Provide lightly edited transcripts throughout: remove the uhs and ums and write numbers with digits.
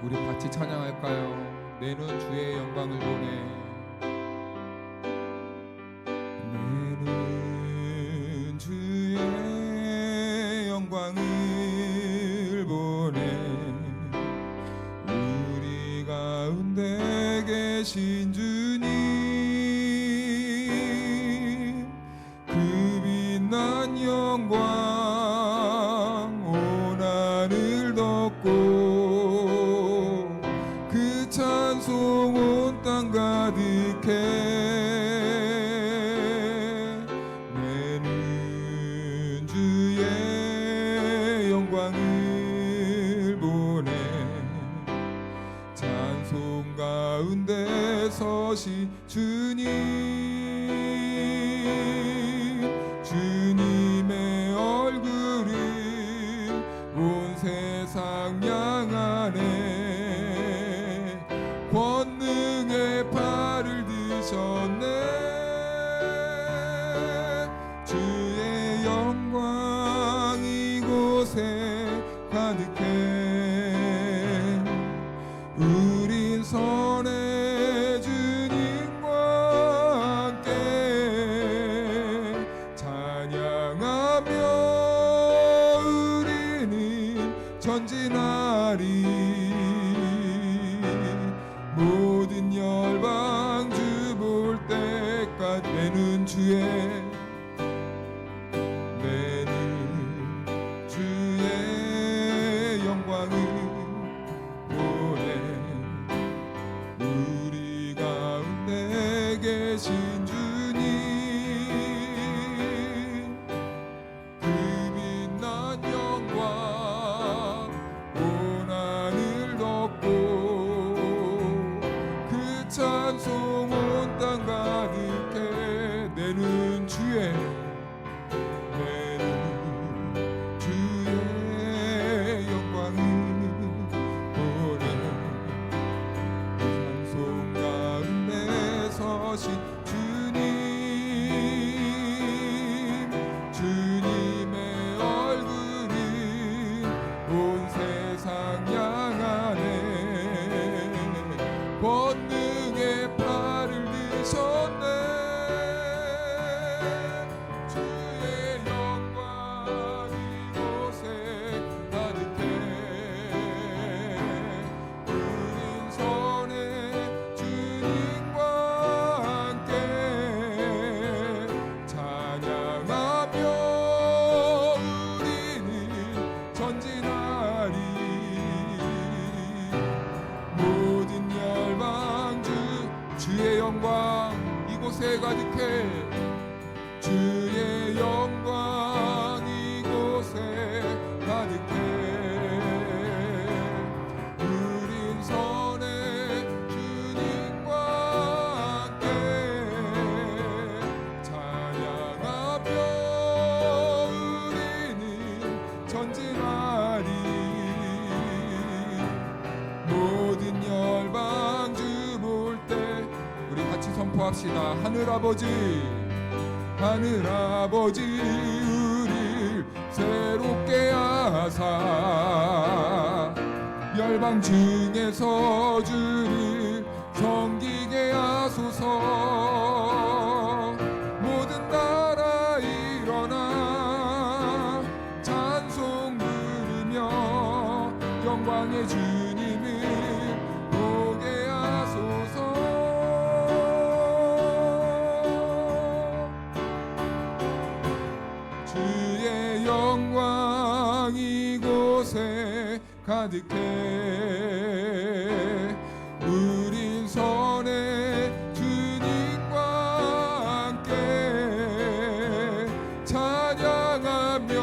우리 같이 찬양할까요? 내 눈 주의 영광을 보네. 내 눈 주의 영광을 보네. 우리 가운데 계신 주님, 그 빛난 영광 온 하늘 덮고 그 찬송 온 땅 가득해. 내 눈 주의 영광을 보네. 찬송 가운데 서신 주님, 주님의 얼굴을 온 세상 향하네. 권능의 팔을 드셨네. 주의 영광 이곳에 가득해. 우린 선의 주님과 함께 찬양하며 우리는 전진하리. 모든 열방 주 볼 때까지 내 눈 주의 영광을 보내. 우리 가운데 계신 주님, 그 빛난 영광 온 하늘 덮고 그 찬송 온 땅 가득해. 내 눈 주의 영광을 보내. 찬송 가운데 서신 주님, 주님의 얼굴은 온 세상 향하네. 권능의 팔을 드셨네. 주의 영광 이곳에 가득해. 우린 선의 주님과 함께 찬양하며 우리는 전진하리. 모든 열방 주의 영광 이곳에 가득해. 주의 영광 이곳에 가득해. 우린 선의 주님과 함께 찬양하며 우리는 전진하리. 모든 열방 주 볼 때 우리 같이 선포합시다. 하늘아버지, 하늘아버지 우릴 새롭게 하사 열방 중에서 주를 섬기게 하소서. 모든 나라 일어나 찬송 부르며 영광의 주님을 보게 하소서. 주의 영광 이곳에 가득해. 우린 선의 주님과 함께 찬양하며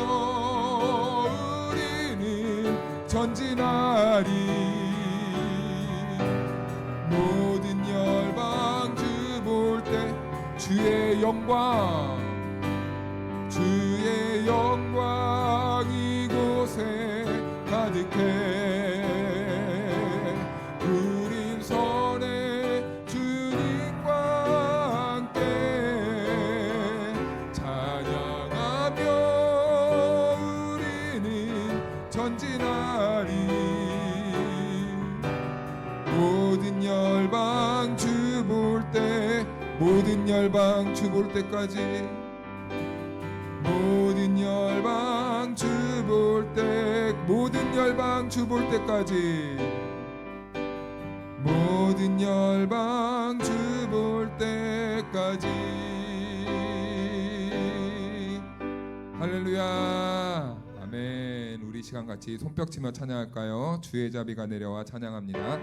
우리는 전진하리. 모든 열방 주 볼 때 주의 영광, 주의 영광 이곳에 가득해. 우린 선의 주님과 함께 찬양하며 우리는 전진하리. 모든 열방 주 볼 때까지 모든 열방 주 볼 때 모든 열방 주 볼 때까지 모든 열방 주 볼 때까지 할렐루야 아멘. 우리 시간 같이 손뼉 치며 찬양할까요? 주의 자비가 내려와 찬양합니다.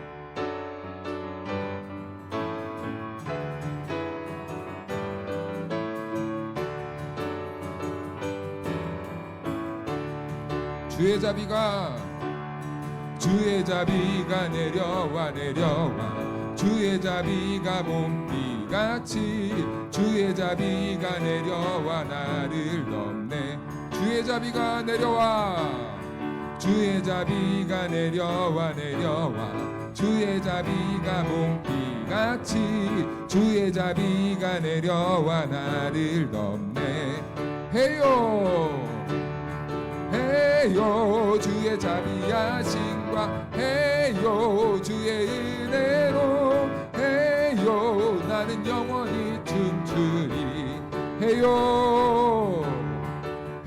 주의 자비가 내려와 주의 자비가 봄비같이 주의 자비가 내려와 나를 덮네. 주의 자비가 내려와 주의 자비가 내려와 주의 자비가 봄비같이 주의 자비가 내려와 나를 덮네. 헤요 헤요 주의 자비하심과 헤요 주의 은혜로 헤요 나는 영원히 춤추리. 헤요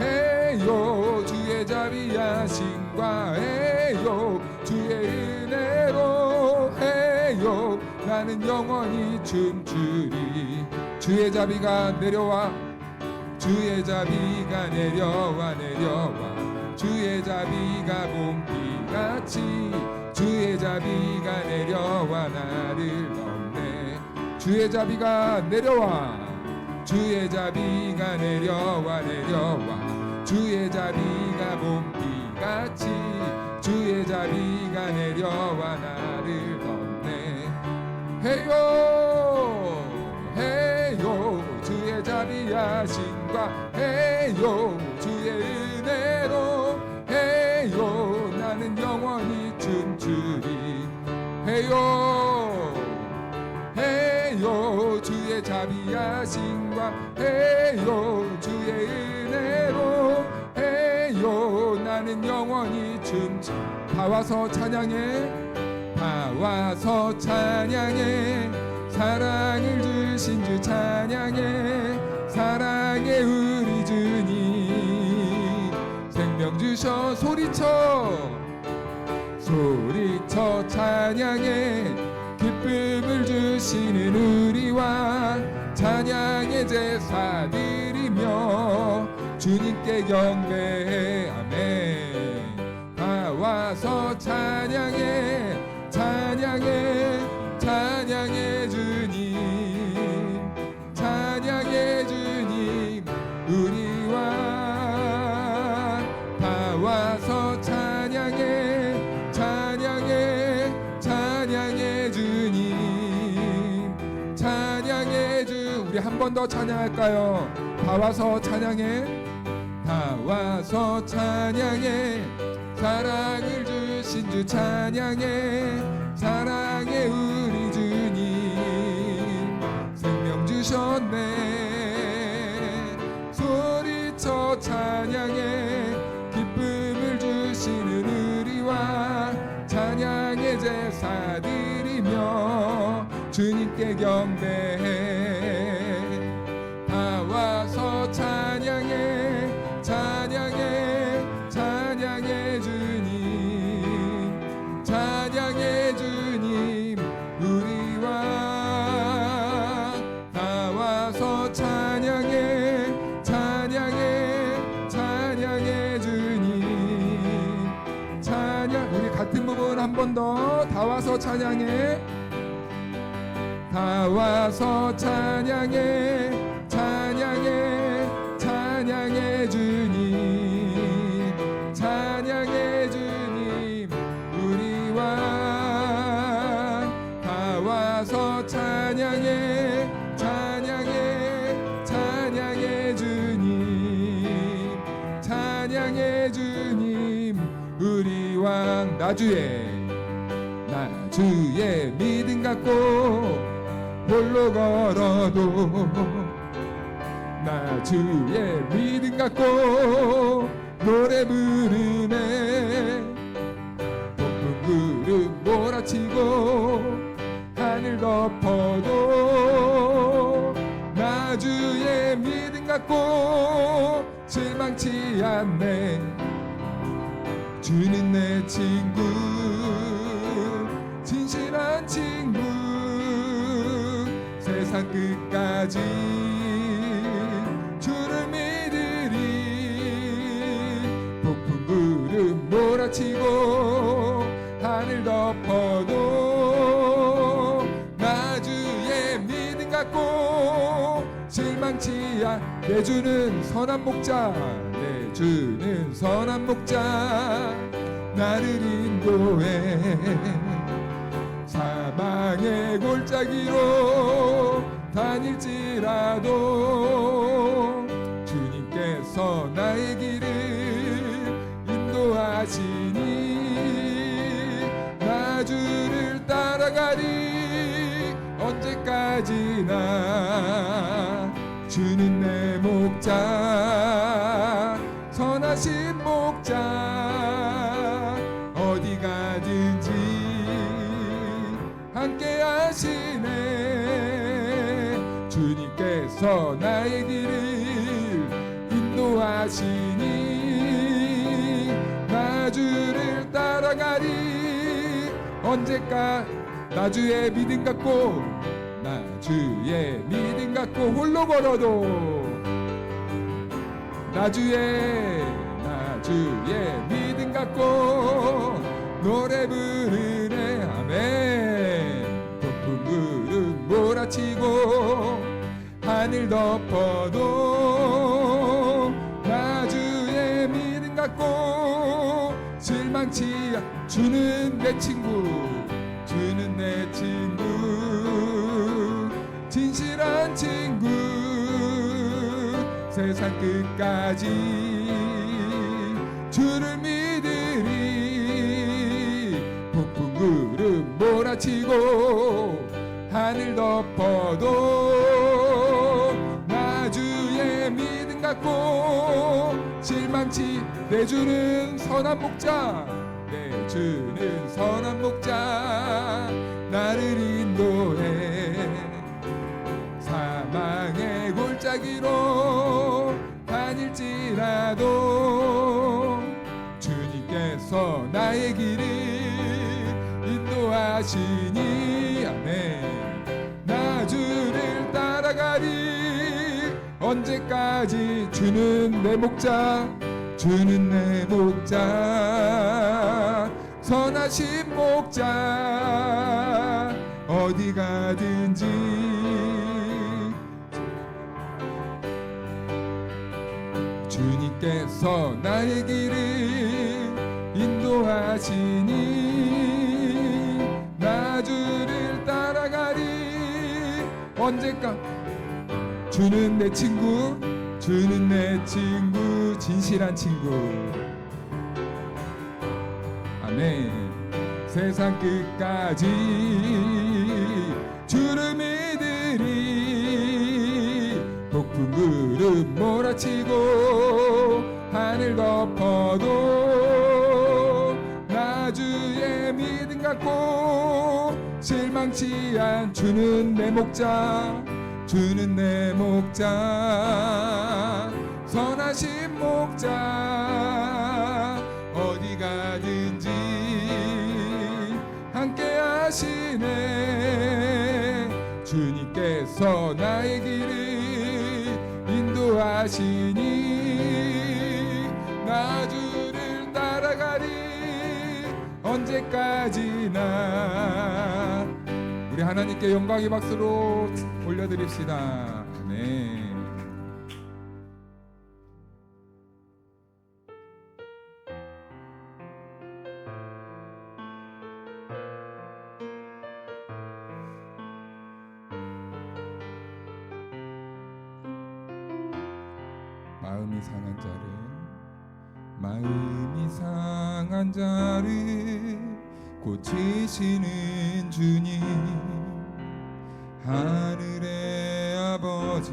헤요 주의 자비하심과 헤요 주의 은혜로 헤요 나는 영원히 춤추리. 주의 자비가 내려와 주의 자비가 내려와 주의 자비가 봄비같이 주의 자비가 내려와 나를 덮네. 주의 자비가 내려와 주의 자비가 내려와 주의 자비가 봄비같이 주의 자비가 내려와 나를 덮네. 헤요 헤요 주의 자비하심과 헤요 주의 은혜로 헤요 나는 영원히 춤추리. 헤요 헤요 주의 자비하심과 헤요 주의 은혜로 헤요 나는 영원히 춤추리. 다 와서 찬양해 다 와서 찬양해 사랑을 주신 주 찬양해 사랑의 우리 주님 생명 주셔 소리쳐 찬양해 기쁨을 주시는 우리와 찬양의 제사 드리며 주님께 경배해. 아멘. 다 와서 찬양해 찬양해 주님 찬양해 주님 우리와 다 와서 찬양해 주님 찬양해 주. 우리 한 번 더 찬양할까요? 다 와서 찬양해 다 와서 찬양해 사랑을 주신 주 찬양해 사랑의 우리 주님 생명 주셨네. 소리쳐 찬양해 기쁨을 주시는 우리와 찬양의 제사 드리며 주님께 경배해. 다 와서 찬양해 주님 찬양해 주님 우리와 다 와서 찬양해 주님 찬양. 우리 같은 부분 한 번 더 다 와서 찬양해 다 와서 찬양해 주님 찬양해 주님 우리와 다 와서 찬양해 주님 찬양해 주님 우리 왕. 나 주의 믿음 갖고 홀로 걸어도 나 주의 믿음 갖고 노래 부르네. 높은 구름 몰아치고 하늘 덮어도 갖고 실망치 않네. 주는 내 친구, 진실한 친구, 세상 끝까지 주를 믿으리. 폭풍 구름 몰아치고 하늘 덮어도 나 주의 믿음 갖고 실망치 않. 내 주는 선한 목자, 내 주는 선한 목자, 나를 인도해. 사망의 골짜기로 다닐지라도 주님께서 나의 길을 인도하시니 나 주를 따라가리. 언제까지나 주는 내 목자, 선하신 목자, 어디 가든지 함께 하시네. 주님께서 나의 길을 인도하시니 나 주를 따라가리. 언제까 나 주의 믿음 갖고, 나 주의 믿음 갖고 홀로 걸어도 나 주의 믿음 갖고 노래 부르네. 아멘. 폭풍 구름 몰아치고 하늘 덮어도 나 주의 믿음 갖고 실망치 않. 주는 내 친구, 주는 내 친구, 진실한 친구, 세상 끝까지 주를 믿으리. 폭풍 구름 몰아치고 하늘 덮어도 나 주의 믿음 갖고 실망치. 내 주는 선한 목자, 내 주는 선한 목자, 나를 인도해. 사망의 골짜기로 다닐지라도 주님께서 나의 길을 인도하시니. 아멘. 나 주를 따라가리. 언제까지. 주는 내 목자, 주는 내 목자, 선하신 목자, 어디 가든지 주님께서 나의 길을 인도하시니 나 주를 따라가리. 언제까. 주는 내 친구, 주는 내 친구, 진실한 친구. 아멘. 세상 끝까지 주를 믿으리. 폭풍 구름 몰아치고 하늘 덮어도 나 주의 믿음 갖고 실망치 않. 주는 내 목자, 주는 내 목자, 선하신 목자, 어디 가든지 함께 하시네. 주님께서 나의 길을 인도하시니 나 주를 따라가리. 언제까지나. 우리 하나님께 영광의 박수로 올려드립시다. 아멘. 마음이 상한 자를 고치시는 주님, 하늘의 아버지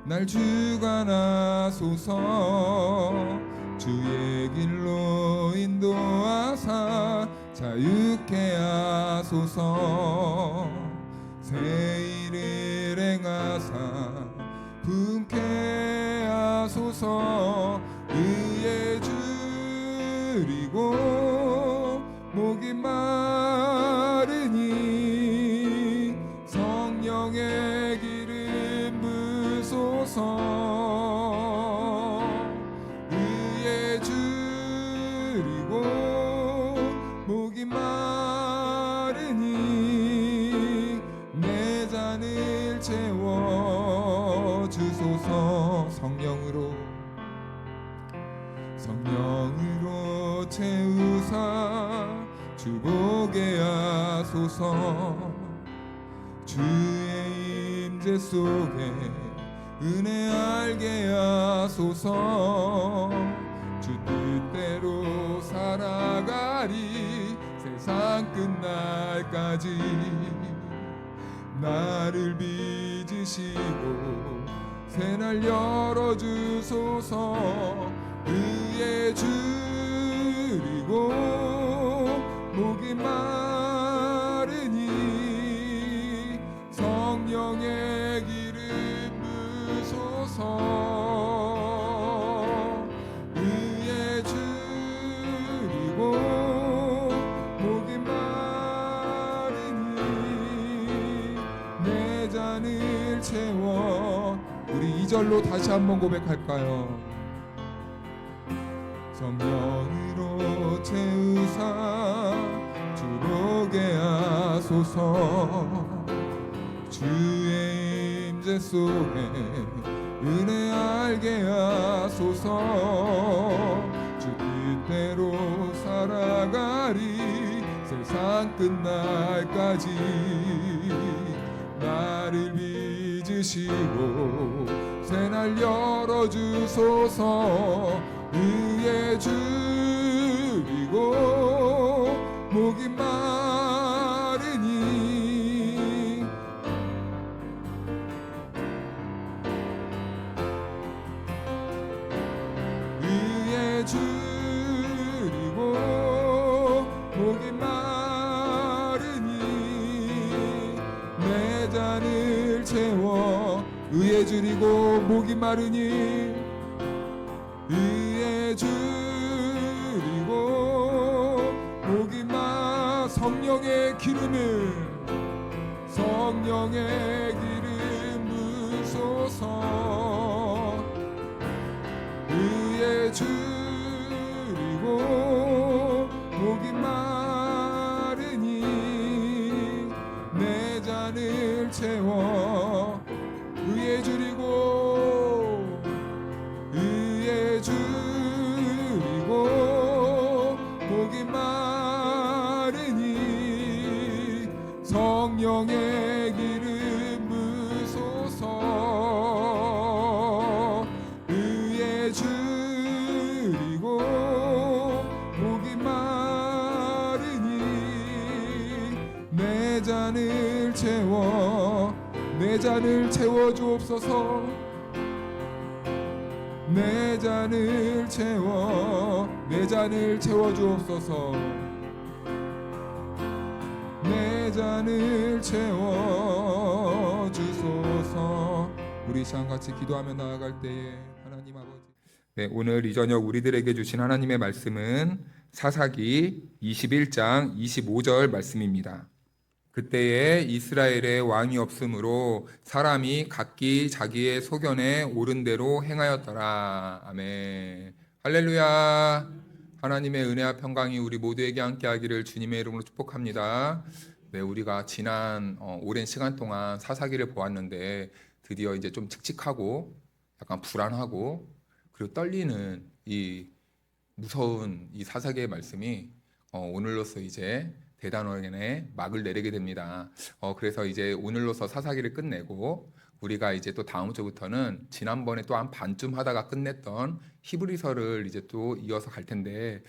날 주관하소서. 주의 길로 인도하사 자유케 하소서. 새 일을 행하사 분케 주소서. 의에 줄이고 목이 마르니 성령의 기름 부소서. 의에 줄이고 목이 마르니 내 잔을 채워 주소서. 성령으로 채우사 주보게 하소서. 주의 임재 속에 은혜 알게 하소서. 주 뜻대로 살아가리 세상 끝날까지. 나를 빚으시고 새날 열어주소서. 의에 줄이고 목이 마르니 성령의 기름 부소서. 의에 줄이고 목이 마르니 내 잔을 채워. 우리 2절로 다시 한번 고백할까요? 성령으로 채우사 주보게 하소서. 주의 임재 속에 은혜 알게 하소서. 주 뜻대로 살아가리 세상 끝날까지. 나를 빚으시고 새날 열어주소서. 의에 줄이고 목이 마르니 의에 줄이고 목이 마르니 내 잔을 채워. 의에 줄이고 목이 마르니 의에 줄이고 목이 성령의 기름을 성령의 기름 부소서. 의에 줄이고 목이 마르니 내 잔을 채워. 의에 줄이고 의에 줄이고 목이 마르니 성령의 기름 부소서. 의에 줄이고 목이 마르니 내 잔을 채워. 내 잔을 채워 주옵소서. 내 잔을 채워. 내 잔을 채워 주옵소서. 내 잔을 채워 주소서. 우리 시간 같이 기도하며 나아갈 때에 하나님 아버지, 오늘 이 저녁 우리들에게 주신 하나님의 말씀은 사사기 21장 25절 말씀입니다. 그때에 이스라엘에 왕이 없으므로 사람이 각기 자기의 소견에 옳은 대로 행하였더라. 아멘. 할렐루야. 하나님의 은혜와 평강이 우리 모두에게 함께하기를 주님의 이름으로 축복합니다. 우리가 지난 오랜 시간 동안 사사기를 보았는데 드디어 이제 좀 칙칙하고 약간 불안하고 그리고 떨리는 이 무서운 이 사사기의 말씀이 오늘로써 이제 대단원에 막을 내리게 됩니다. 그래서 이제 오늘로서 사사기를 끝내고 우리가 이제 또 다음 주부터는 지난번에 또 한 반쯤 하다가 끝냈던 히브리서를 이제 또 이어서 갈 텐데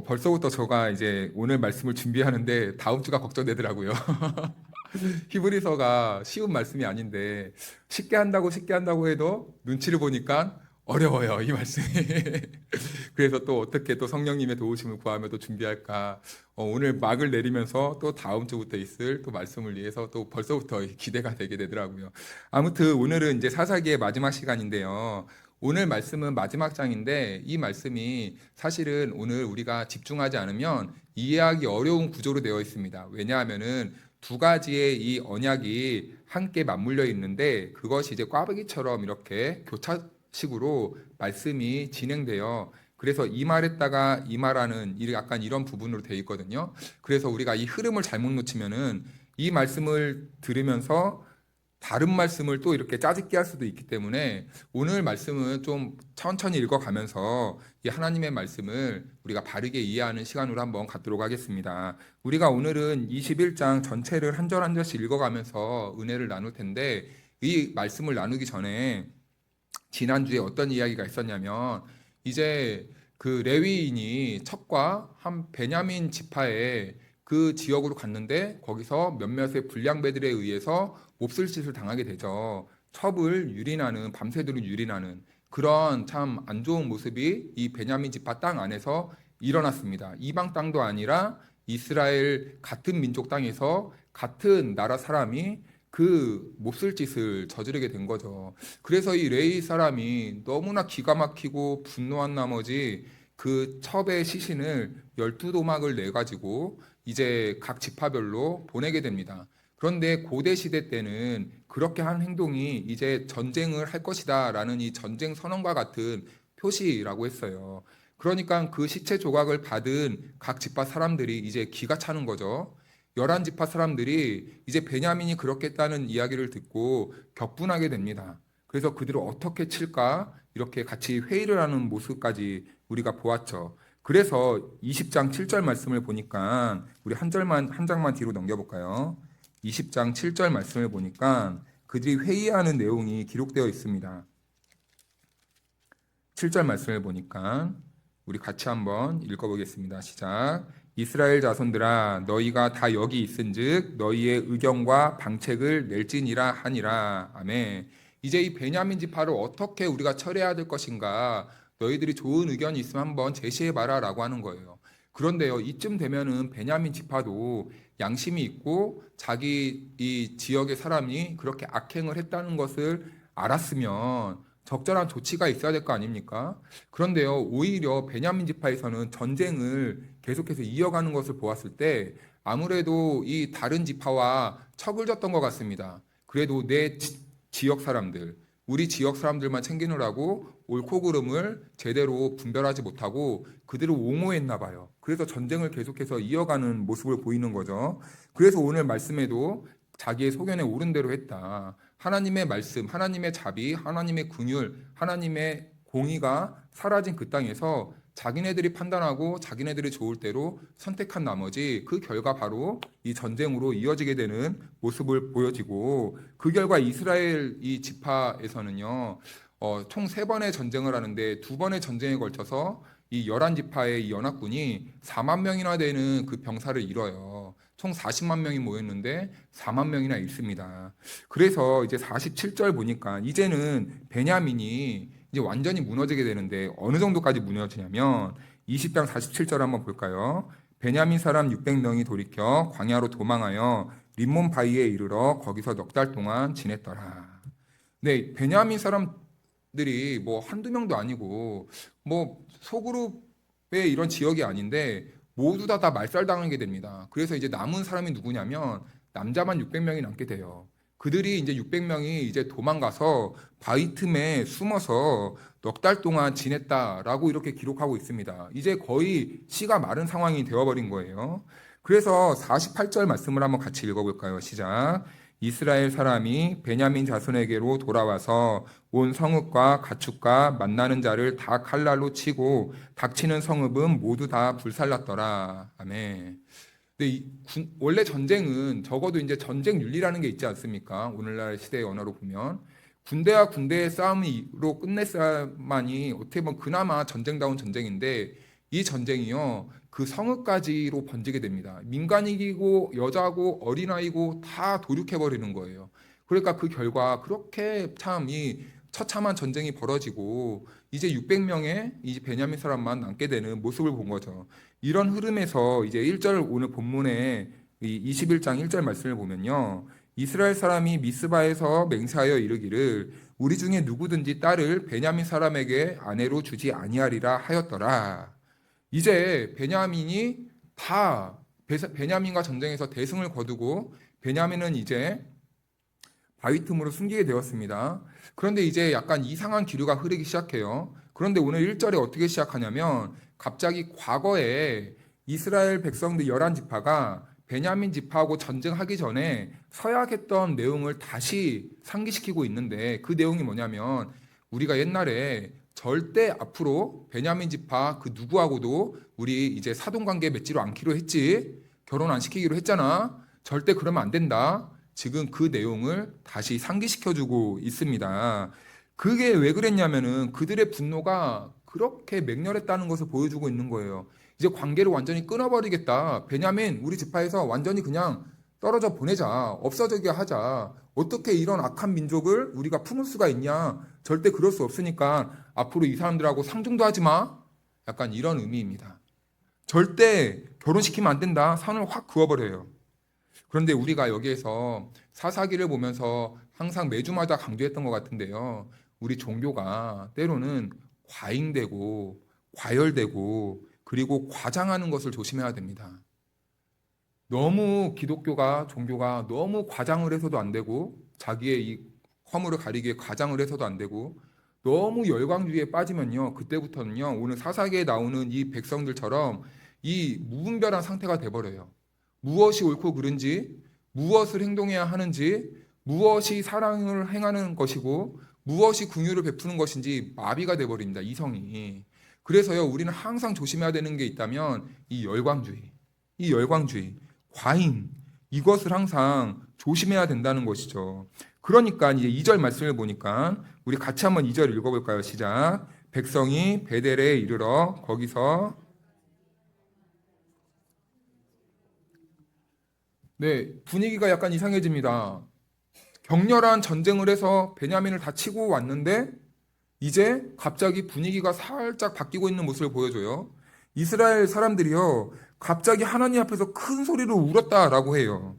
벌써부터 제가 이제 오늘 말씀을 준비하는데 다음 주가 걱정되더라고요. 히브리서가 쉬운 말씀이 아닌데 쉽게 한다고 해도 눈치를 보니까 어려워요, 이 말씀이. 그래서 또 어떻게 또 성령님의 도우심을 구하며 또 준비할까. 오늘 막을 내리면서 또 다음 주부터 있을 또 말씀을 위해서 또 벌써부터 기대가 되게 되더라고요. 아무튼 오늘은 이제 사사기의 마지막 시간인데요. 오늘 말씀은 마지막 장인데 이 말씀이 사실은 오늘 우리가 집중하지 않으면 이해하기 어려운 구조로 되어 있습니다. 왜냐하면은 두 가지의 이 언약이 함께 맞물려 있는데 그것이 이제 꽈배기처럼 이렇게 교차식으로 말씀이 진행되어 그래서 이 말했다가 이 말하는 약간 이런 부분으로 되어 있거든요. 그래서 우리가 이 흐름을 잘못 놓치면은 이 말씀을 들으면서 다른 말씀을 또 이렇게 짜집기 할 수도 있기 때문에 오늘 말씀은 좀 천천히 읽어가면서 이 하나님의 말씀을 우리가 바르게 이해하는 시간으로 한번 갖도록 하겠습니다. 우리가 오늘은 21장 전체를 한 절 한 절씩 읽어가면서 은혜를 나눌 텐데 이 말씀을 나누기 전에 지난주에 어떤 이야기가 있었냐면 이제 그 레위인이 첩과 한 베냐민 지파에 그 지역으로 갔는데 거기서 몇몇의 불량배들에 의해서 몹쓸 짓을 당하게 되죠. 첩을 유린하는 밤새도록 유린하는 그런 참 안 좋은 모습이 이 베냐민 지파 땅 안에서 일어났습니다. 이방 땅도 아니라 이스라엘 같은 민족 땅에서 같은 나라 사람이 그 몹쓸 짓을 저지르게 된 거죠. 그래서 이 레위 사람이 너무나 기가 막히고 분노한 나머지 그 첩의 시신을 12도막을 내 가지고 이제 각 지파별로 보내게 됩니다. 그런데 고대 시대 때는 그렇게 한 행동이 이제 전쟁을 할 것이다라는 이 전쟁 선언과 같은 표시라고 했어요. 그러니까 그 시체 조각을 받은 각 지파 사람들이 이제 기가 차는 거죠. 11지파 사람들이 이제 베냐민이 그렇게 했다는 이야기를 듣고 격분하게 됩니다. 그래서 그들을 어떻게 칠까 이렇게 같이 회의를 하는 모습까지 우리가 보았죠. 그래서 20장 7절 말씀을 보니까 우리 한 장만 뒤로 넘겨볼까요? 20장 7절 말씀을 보니까 그들이 회의하는 내용이 기록되어 있습니다. 7절 말씀을 보니까 우리 같이 한번 읽어보겠습니다. 시작. 이스라엘 자손들아 너희가 다 여기 있은즉 너희의 의견과 방책을 낼지니라 하니라. 아멘. 이제 이 베냐민 지파를 어떻게 우리가 처리해야 될 것인가 너희들이 좋은 의견이 있으면 한번 제시해봐라 라고 하는 거예요. 그런데요 이쯤 되면은 베냐민 지파도 양심이 있고 자기 이 지역의 사람이 그렇게 악행을 했다는 것을 알았으면 적절한 조치가 있어야 될 거 아닙니까? 그런데요 오히려 베냐민 지파에서는 전쟁을 계속해서 이어가는 것을 보았을 때 아무래도 이 다른 지파와 척을 졌던 것 같습니다. 그래도 내 지역 사람들 우리 지역 사람들만 챙기느라고 옳고 그름을 제대로 분별하지 못하고 그들을 옹호했나 봐요. 그래서 전쟁을 계속해서 이어가는 모습을 보이는 거죠. 그래서 오늘 말씀에도 자기의 소견에 옳은 대로 했다. 하나님의 말씀, 하나님의 자비, 하나님의 긍휼, 하나님의 공의가 사라진 그 땅에서 자기네들이 판단하고 자기네들이 좋을 대로 선택한 나머지 그 결과 바로 이 전쟁으로 이어지게 되는 모습을 보여지고 그 결과 이스라엘 이 지파에서는요 총 3번의 전쟁을 하는데 2번의 전쟁에 걸쳐서 이 11지파의 이 연합군이 4만 명이나 되는 그 병사를 잃어요. 총 40만 명이 모였는데 4만 명이나 잃습니다. 그래서 이제 47절 보니까 이제는 베냐민이 이제 완전히 무너지게 되는데 어느 정도까지 무너지냐면 20장 47절 한번 볼까요? 베냐민 사람 600명이 돌이켜 광야로 도망하여 림몬 바위에 이르러 거기서 넉 달 동안 지냈더라. 네, 베냐민 사람들이 뭐 한두 명도 아니고 뭐 소그룹의 이런 지역이 아닌데 모두 다 말살당하게 됩니다. 그래서 이제 남은 사람이 누구냐면 남자만 600명이 남게 돼요. 그들이 이제 600명이 이제 도망가서 바위 틈에 숨어서 넉 달 동안 지냈다라고 이렇게 기록하고 있습니다. 이제 거의 씨가 마른 상황이 되어버린 거예요. 그래서 48절 말씀을 한번 같이 읽어볼까요? 시작. 이스라엘 사람이 베냐민 자손에게로 돌아와서 온 성읍과 가축과 만나는 자를 다 칼날로 치고 닥치는 성읍은 모두 다 불살랐더라. 아멘. 근데 원래 전쟁은 적어도 이제 전쟁 윤리라는 게 있지 않습니까? 오늘날 시대의 언어로 보면 군대와 군대의 싸움으로 끝냈어야만이 어떻게 보면 그나마 전쟁다운 전쟁인데 이 전쟁이요 그 성읍까지로 번지게 됩니다. 민간인이고 여자고 어린아이고 다 도륙해버리는 거예요. 그러니까 그 결과 그렇게 참 이 처참한 전쟁이 벌어지고 이제 600명의 이 베냐민 사람만 남게 되는 모습을 본 거죠. 이런 흐름에서 이제 1절 오늘 본문에 이 21장 1절 말씀을 보면요. 이스라엘 사람이 미스바에서 맹세하여 이르기를 우리 중에 누구든지 딸을 베냐민 사람에게 아내로 주지 아니하리라 하였더라. 이제 베냐민이 다 베냐민과 전쟁에서 대승을 거두고 베냐민은 이제 바위 틈으로 숨기게 되었습니다. 그런데 이제 약간 이상한 기류가 흐르기 시작해요. 그런데 오늘 1절에 어떻게 시작하냐면 갑자기 과거에 이스라엘 백성들 11지파가 베냐민 지파하고 전쟁하기 전에 서약했던 내용을 다시 상기시키고 있는데 그 내용이 뭐냐면 우리가 옛날에 절대 앞으로 베냐민 지파 그 누구하고도 우리 이제 사돈관계 맺지로 않기로 했지. 결혼 안 시키기로 했잖아. 절대 그러면 안 된다. 지금 그 내용을 다시 상기시켜주고 있습니다. 그게 왜 그랬냐면은 그들의 분노가 그렇게 맹렬했다는 것을 보여주고 있는 거예요. 이제 관계를 완전히 끊어버리겠다. 베냐민 우리 지파에서 완전히 그냥 떨어져 보내자. 없어지게 하자. 어떻게 이런 악한 민족을 우리가 품을 수가 있냐. 절대 그럴 수 없으니까 앞으로 이 사람들하고 상종도 하지 마. 약간 이런 의미입니다. 절대 결혼시키면 안 된다. 선을 확 그어버려요. 그런데 우리가 여기에서 사사기를 보면서 항상 매주마다 강조했던 것 같은데요. 우리 종교가 때로는 과잉되고 과열되고 그리고 과장하는 것을 조심해야 됩니다. 너무 기독교가 종교가 너무 과장을 해서도 안 되고 자기의 이 허물을 가리기 위해 과장을 해서도 안 되고 너무 열광주의에 빠지면요. 그때부터는요. 오늘 사사기에 나오는 이 백성들처럼 이 무분별한 상태가 돼버려요. 무엇이 옳고 그른지, 무엇을 행동해야 하는지, 무엇이 사랑을 행하는 것이고, 무엇이 긍휼을 베푸는 것인지 마비가 돼버립니다. 이성이. 그래서요, 우리는 항상 조심해야 되는 게 있다면 이 열광주의, 과잉, 이것을 항상 조심해야 된다는 것이죠. 그러니까 이제 2절 말씀을 보니까 우리 같이 한번 2절 읽어볼까요? 시작. 백성이 베델에 이르러 거기서 네, 분위기가 약간 이상해집니다. 격렬한 전쟁을 해서 베냐민을 다 치고 왔는데 이제 갑자기 분위기가 살짝 바뀌고 있는 모습을 보여줘요. 이스라엘 사람들이요, 갑자기 하나님 앞에서 큰 소리로 울었다라고 해요.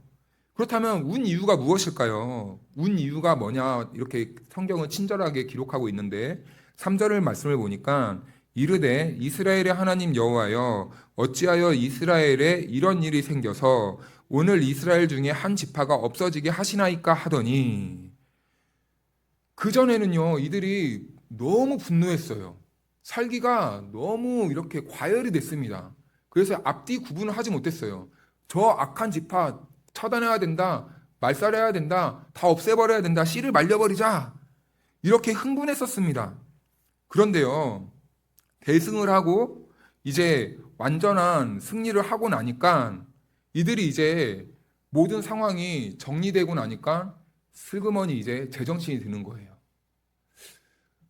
그렇다면 운 이유가 무엇일까요? 운 이유가 뭐냐? 이렇게 성경은 친절하게 기록하고 있는데 3절을 말씀을 보니까 이르되 이스라엘의 하나님 여호와여 어찌하여 이스라엘에 이런 일이 생겨서 오늘 이스라엘 중에 한 지파가 없어지게 하시나이까 하더니 그전에는요 이들이 너무 분노했어요. 살기가 너무 이렇게 과열이 됐습니다. 그래서 앞뒤 구분을 하지 못했어요. 저 악한 지파 처단해야 된다, 말살해야 된다, 다 없애버려야 된다, 씨를 말려버리자 이렇게 흥분했었습니다. 그런데요 대승을 하고 이제 완전한 승리를 하고 나니까 이들이 이제 모든 상황이 정리되고 나니까 슬그머니 이제 제정신이 드는 거예요.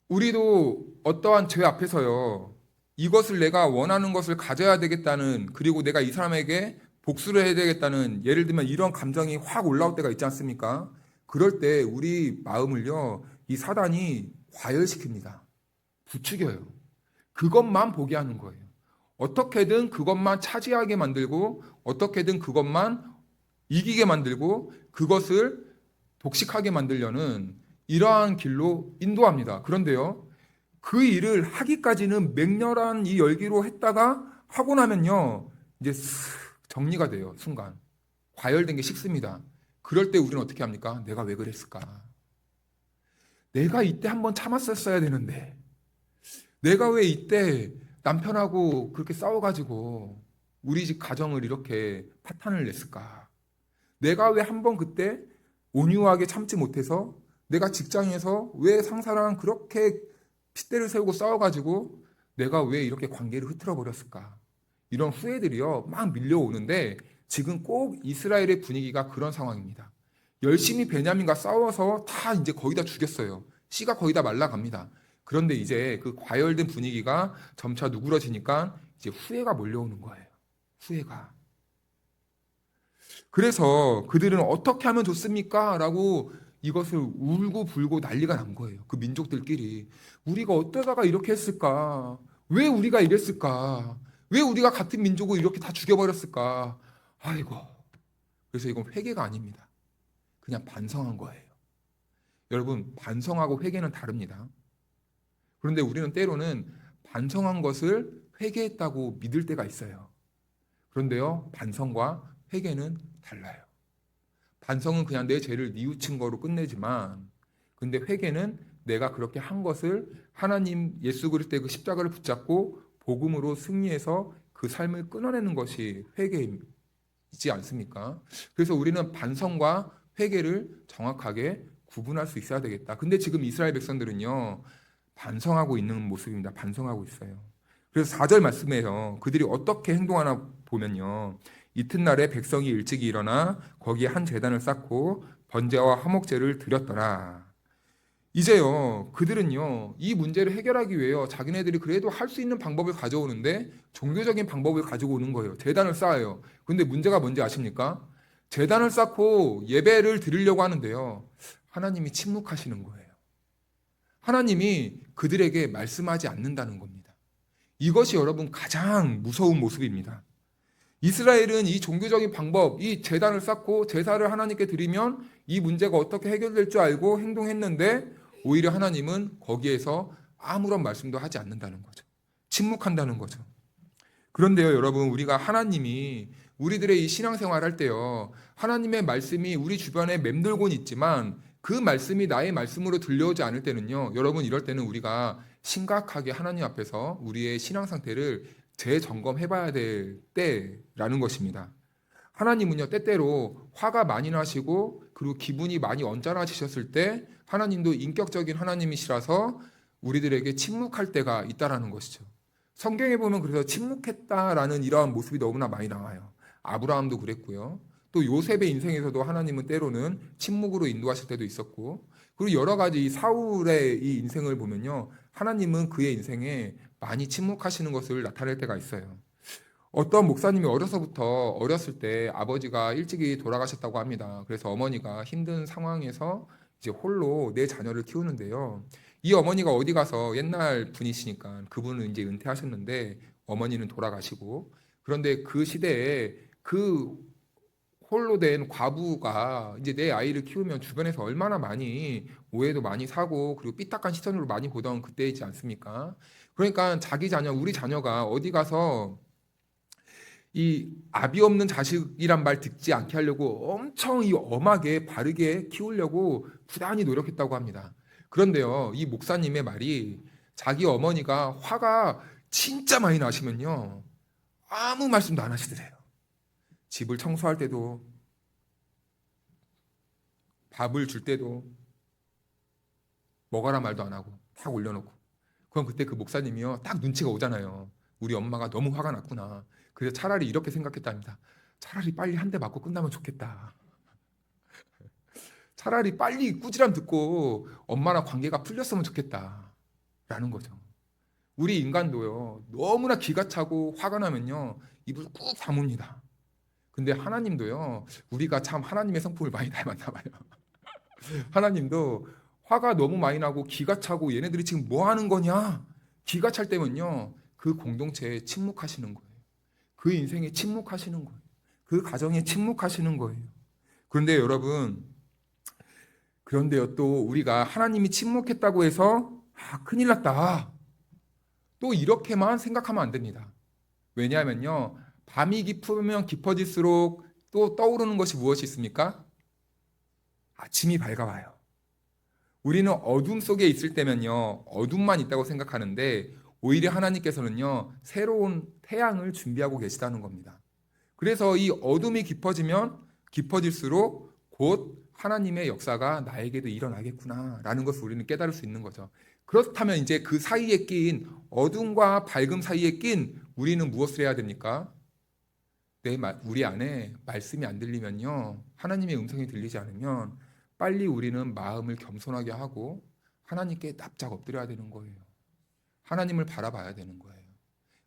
우리도 어떠한 죄 앞에서요, 이것을 내가 원하는 것을 가져야 되겠다는, 그리고 내가 이 사람에게 복수를 해야 되겠다는, 예를 들면 이런 감정이 확 올라올 때가 있지 않습니까? 그럴 때 우리 마음을요, 이 사단이 과열시킵니다. 부추겨요. 그것만 보게 하는 거예요. 어떻게든 그것만 차지하게 만들고 어떻게든 그것만 이기게 만들고 그것을 독식하게 만들려는 이러한 길로 인도합니다. 그런데요, 그 일을 하기까지는 맹렬한 이 열기로 했다가 하고 나면요, 이제 정리가 돼요. 순간 과열된 게 식습니다. 그럴 때 우리는 어떻게 합니까? 내가 왜 그랬을까? 내가 이때 한번 참았었어야 되는데, 내가 왜 이때 남편하고 그렇게 싸워가지고 우리 집 가정을 이렇게 파탄을 냈을까? 내가 왜 한번 그때 온유하게 참지 못해서 내가 직장에서 왜 상사랑 그렇게 핏대를 세우고 싸워가지고 내가 왜 이렇게 관계를 흐트러 버렸을까? 이런 후회들이요 막 밀려오는데 지금 꼭 이스라엘의 분위기가 그런 상황입니다. 열심히 베냐민과 싸워서 다 이제 거의 다 죽였어요. 씨가 거의 다 말라갑니다. 그런데 이제 그 과열된 분위기가 점차 누그러지니까 이제 후회가 몰려오는 거예요. 후회가. 그래서 그들은 어떻게 하면 좋습니까? 라고 이것을 울고 불고 난리가 난 거예요. 그 민족들끼리. 우리가 어쩌다가 이렇게 했을까? 왜 우리가 이랬을까? 왜 우리가 같은 민족을 이렇게 다 죽여버렸을까? 아이고. 그래서 이건 회개가 아닙니다. 그냥 반성한 거예요. 여러분, 반성하고 회개는 다릅니다. 그런데 우리는 때로는 반성한 것을 회개했다고 믿을 때가 있어요. 그런데요, 반성과 회개는 달라요. 반성은 그냥 내 죄를 뉘우친 거로 끝내지만, 근데 회개는 내가 그렇게 한 것을 하나님 예수 그리스도의 그 십자가를 붙잡고 복음으로 승리해서 그 삶을 끊어내는 것이 회개이지 않습니까? 그래서 우리는 반성과 회개를 정확하게 구분할 수 있어야 되겠다. 근데 지금 이스라엘 백성들은요, 반성하고 있는 모습입니다. 반성하고 있어요. 그래서 4절 말씀에요, 그들이 어떻게 행동하나 보면요, 이튿날에 백성이 일찍이 일어나 거기에 한 제단을 쌓고 번제와 화목제를 드렸더라. 이제요, 그들은요, 이 문제를 해결하기 위해요, 자기네들이 그래도 할 수 있는 방법을 가져오는데 종교적인 방법을 가지고 오는 거예요. 제단을 쌓아요. 근데 문제가 뭔지 아십니까? 제단을 쌓고 예배를 드리려고 하는데요, 하나님이 침묵하시는 거예요. 하나님이 그들에게 말씀하지 않는다는 겁니다. 이것이 여러분 가장 무서운 모습입니다. 이스라엘은 이 종교적인 방법, 이 제단을 쌓고 제사를 하나님께 드리면 이 문제가 어떻게 해결될 줄 알고 행동했는데, 오히려 하나님은 거기에서 아무런 말씀도 하지 않는다는 거죠. 침묵한다는 거죠. 그런데요, 여러분, 우리가 하나님이 우리들의 이 신앙생활 할 때요, 하나님의 말씀이 우리 주변에 맴돌곤 있지만 그 말씀이 나의 말씀으로 들려오지 않을 때는요, 여러분, 이럴 때는 우리가 심각하게 하나님 앞에서 우리의 신앙 상태를 재점검해 봐야 될 때라는 것입니다. 하나님은요, 때때로 화가 많이 나시고 그리고 기분이 많이 언짢아지셨을 때 하나님도 인격적인 하나님이시라서 우리들에게 침묵할 때가 있다라는 것이죠. 성경에 보면 그래서 침묵했다라는 이러한 모습이 너무나 많이 나와요. 아브라함도 그랬고요. 또 요셉의 인생에서도 하나님은 때로는 침묵으로 인도하실 때도 있었고, 그리고 여러 가지 이 사울의 이 인생을 보면요, 하나님은 그의 인생에 많이 침묵하시는 것을 나타낼 때가 있어요. 어떤 목사님이 어렸을 때 아버지가 일찍이 돌아가셨다고 합니다. 그래서 어머니가 힘든 상황에서 이제 홀로 내 자녀를 키우는데요. 이 어머니가 어디 가서, 옛날 분이시니까 그분은 이제 은퇴하셨는데 어머니는 돌아가시고, 그런데 그 시대에 그 홀로 된 과부가 이제 내 아이를 키우면 주변에서 얼마나 많이 오해도 많이 사고 그리고 삐딱한 시선으로 많이 보던 그때이지 않습니까? 그러니까 자기 자녀, 우리 자녀가 어디 가서 이 아비 없는 자식이란 말 듣지 않게 하려고 엄청 이 엄하게 바르게 키우려고 부단히 노력했다고 합니다. 그런데요, 이 목사님의 말이, 자기 어머니가 화가 진짜 많이 나시면요, 아무 말씀도 안 하시더래요. 집을 청소할 때도, 밥을 줄 때도 먹어라 말도 안 하고 딱 올려놓고. 그럼 그때 그 목사님이요, 딱 눈치가 오잖아요. 우리 엄마가 너무 화가 났구나. 그래서 차라리 이렇게 생각했답니다. 차라리 빨리 한 대 맞고 끝나면 좋겠다. 차라리 빨리 꾸지람 듣고 엄마랑 관계가 풀렸으면 좋겠다 라는 거죠. 우리 인간도요, 너무나 기가 차고 화가 나면요, 입을 꾹 다뭅니다. 근데 하나님도요, 우리가 참 하나님의 성품을 많이 닮았나 봐요. 하나님도 화가 너무 많이 나고 기가 차고 얘네들이 지금 뭐 하는 거냐, 기가 찰 때면요, 그 공동체에 침묵하시는 거예요. 그 인생에 침묵하시는 거예요. 그 가정에 침묵하시는 거예요. 그런데 여러분, 그런데요, 또 우리가 하나님이 침묵했다고 해서 큰일 났다, 또 이렇게만 생각하면 안 됩니다. 왜냐하면요, 밤이 깊으면 깊어질수록 또 떠오르는 것이 무엇이 있습니까? 아침이 밝아와요. 우리는 어둠 속에 있을 때면요, 어둠만 있다고 생각하는데 오히려 하나님께서는요, 새로운 태양을 준비하고 계시다는 겁니다. 그래서 이 어둠이 깊어지면 깊어질수록 곧 하나님의 역사가 나에게도 일어나겠구나라는 것을 우리는 깨달을 수 있는 거죠. 그렇다면 이제 그 사이에 낀 어둠과 밝음 사이에 낀 우리는 무엇을 해야 됩니까? 우리 안에 말씀이 안 들리면요, 하나님의 음성이 들리지 않으면 빨리 우리는 마음을 겸손하게 하고 하나님께 납작 엎드려야 되는 거예요. 하나님을 바라봐야 되는 거예요.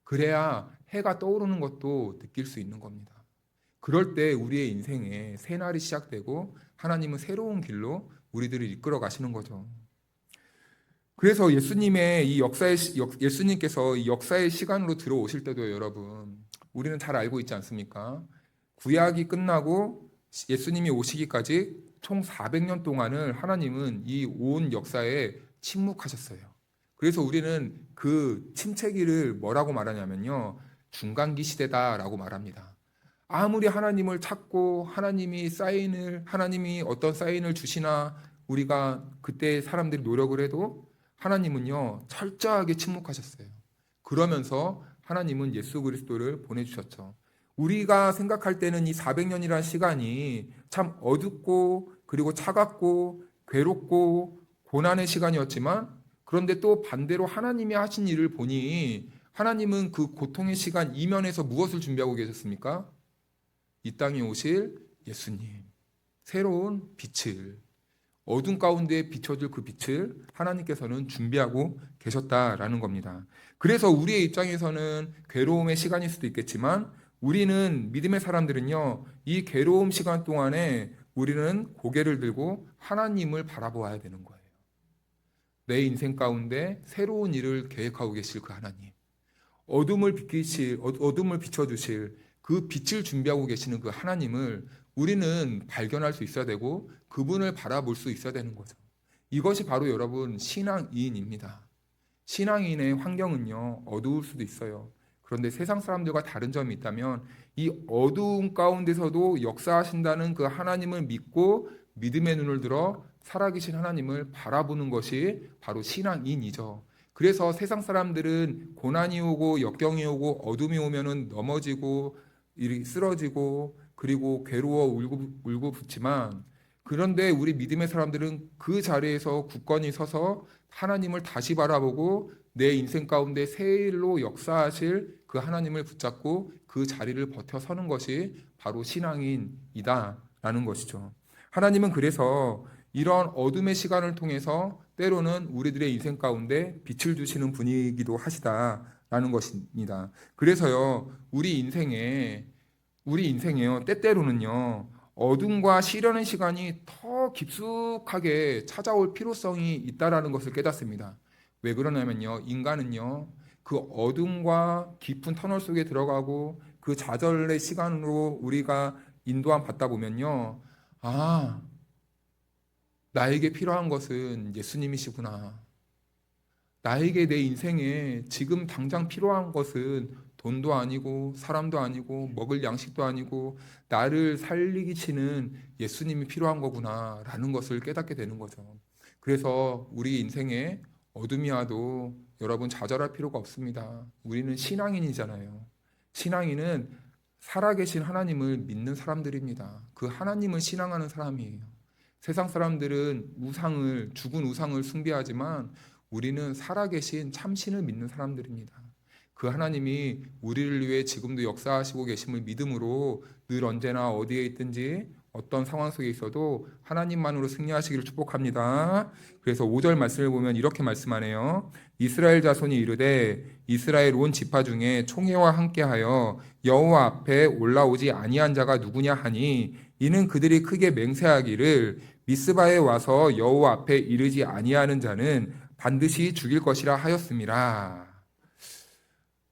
그래야 해가 떠오르는 것도 느낄 수 있는 겁니다. 그럴 때 우리의 인생에 새날이 시작되고 하나님은 새로운 길로 우리들을 이끌어 가시는 거죠. 그래서 예수님께서 이 역사의 시간으로 들어오실 때도 여러분, 우리는 잘 알고 있지 않습니까? 구약이 끝나고 예수님이 오시기까지 총 400년 동안을 하나님은 이 온 역사에 침묵하셨어요. 그래서 우리는 그 침체기를 뭐라고 말하냐면요, 중간기 시대다라고 말합니다. 아무리 하나님을 찾고 하나님이 어떤 사인을 주시나 우리가 그때 사람들이 노력을 해도 하나님은요 철저하게 침묵하셨어요. 그러면서 하나님은 예수 그리스도를 보내주셨죠. 우리가 생각할 때는 이 400년이라는 시간이 참 어둡고 그리고 차갑고 괴롭고 고난의 시간이었지만, 그런데 또 반대로 하나님이 하신 일을 보니 하나님은 그 고통의 시간 이면에서 무엇을 준비하고 계셨습니까? 이 땅에 오실 예수님, 새로운 빛을, 어둠 가운데 비춰줄 그 빛을 하나님께서는 준비하고 계셨다라는 겁니다. 그래서 우리의 입장에서는 괴로움의 시간일 수도 있겠지만, 우리는 믿음의 사람들은요, 이 괴로움 시간 동안에 우리는 고개를 들고 하나님을 바라보아야 되는 거예요. 내 인생 가운데 새로운 일을 계획하고 계실 그 하나님, 어둠을 비춰주실 그 빛을 준비하고 계시는 그 하나님을 우리는 발견할 수 있어야 되고 그분을 바라볼 수 있어야 되는 거죠. 이것이 바로 여러분 신앙인입니다. 신앙인의 환경은요 어두울 수도 있어요. 그런데 세상 사람들과 다른 점이 있다면 이 어두운 가운데서도 역사하신다는 그 하나님을 믿고 믿음의 눈을 들어 살아계신 하나님을 바라보는 것이 바로 신앙인이죠. 그래서 세상 사람들은 고난이 오고 역경이 오고 어둠이 오면은 넘어지고 쓰러지고 그리고 괴로워 울고 붙지만, 그런데 우리 믿음의 사람들은 그 자리에서 굳건히 서서 하나님을 다시 바라보고 내 인생 가운데 새 일로 역사하실 그 하나님을 붙잡고 그 자리를 버텨 서는 것이 바로 신앙인이다라는 것이죠. 하나님은 그래서 이런 어둠의 시간을 통해서 때로는 우리들의 인생 가운데 빛을 주시는 분이기도 하시다라는 것입니다. 그래서요, 우리 인생에요, 때때로는요, 어둠과 시련의 시간이 더 깊숙하게 찾아올 필요성이 있다라는 것을 깨닫습니다. 왜 그러냐면요, 인간은요, 그 어둠과 깊은 터널 속에 들어가고 그 좌절의 시간으로 우리가 인도함 받다 보면요, 아, 나에게 필요한 것은 예수님이시구나. 나에게 내 인생에 지금 당장 필요한 것은 돈도 아니고 사람도 아니고 먹을 양식도 아니고 나를 살리시는 예수님이 필요한 거구나 라는 것을 깨닫게 되는 거죠. 그래서 우리 인생에 어둠이 와도 여러분 좌절할 필요가 없습니다. 우리는 신앙인이잖아요. 신앙인은 살아계신 하나님을 믿는 사람들입니다. 그 하나님을 신앙하는 사람이에요. 세상 사람들은 죽은 우상을 숭배하지만 우리는 살아계신 참신을 믿는 사람들입니다. 그 하나님이 우리를 위해 지금도 역사하시고 계심을 믿음으로 늘 언제나 어디에 있든지 어떤 상황 속에 있어도 하나님만으로 승리하시기를 축복합니다. 그래서 5절 말씀을 보면 이렇게 말씀하네요. 이스라엘 자손이 이르되 이스라엘 온 지파 중에 총회와 함께하여 여호와 앞에 올라오지 아니한 자가 누구냐 하니 이는 그들이 크게 맹세하기를 미스바에 와서 여호와 앞에 이르지 아니하는 자는 반드시 죽일 것이라 하였음이라.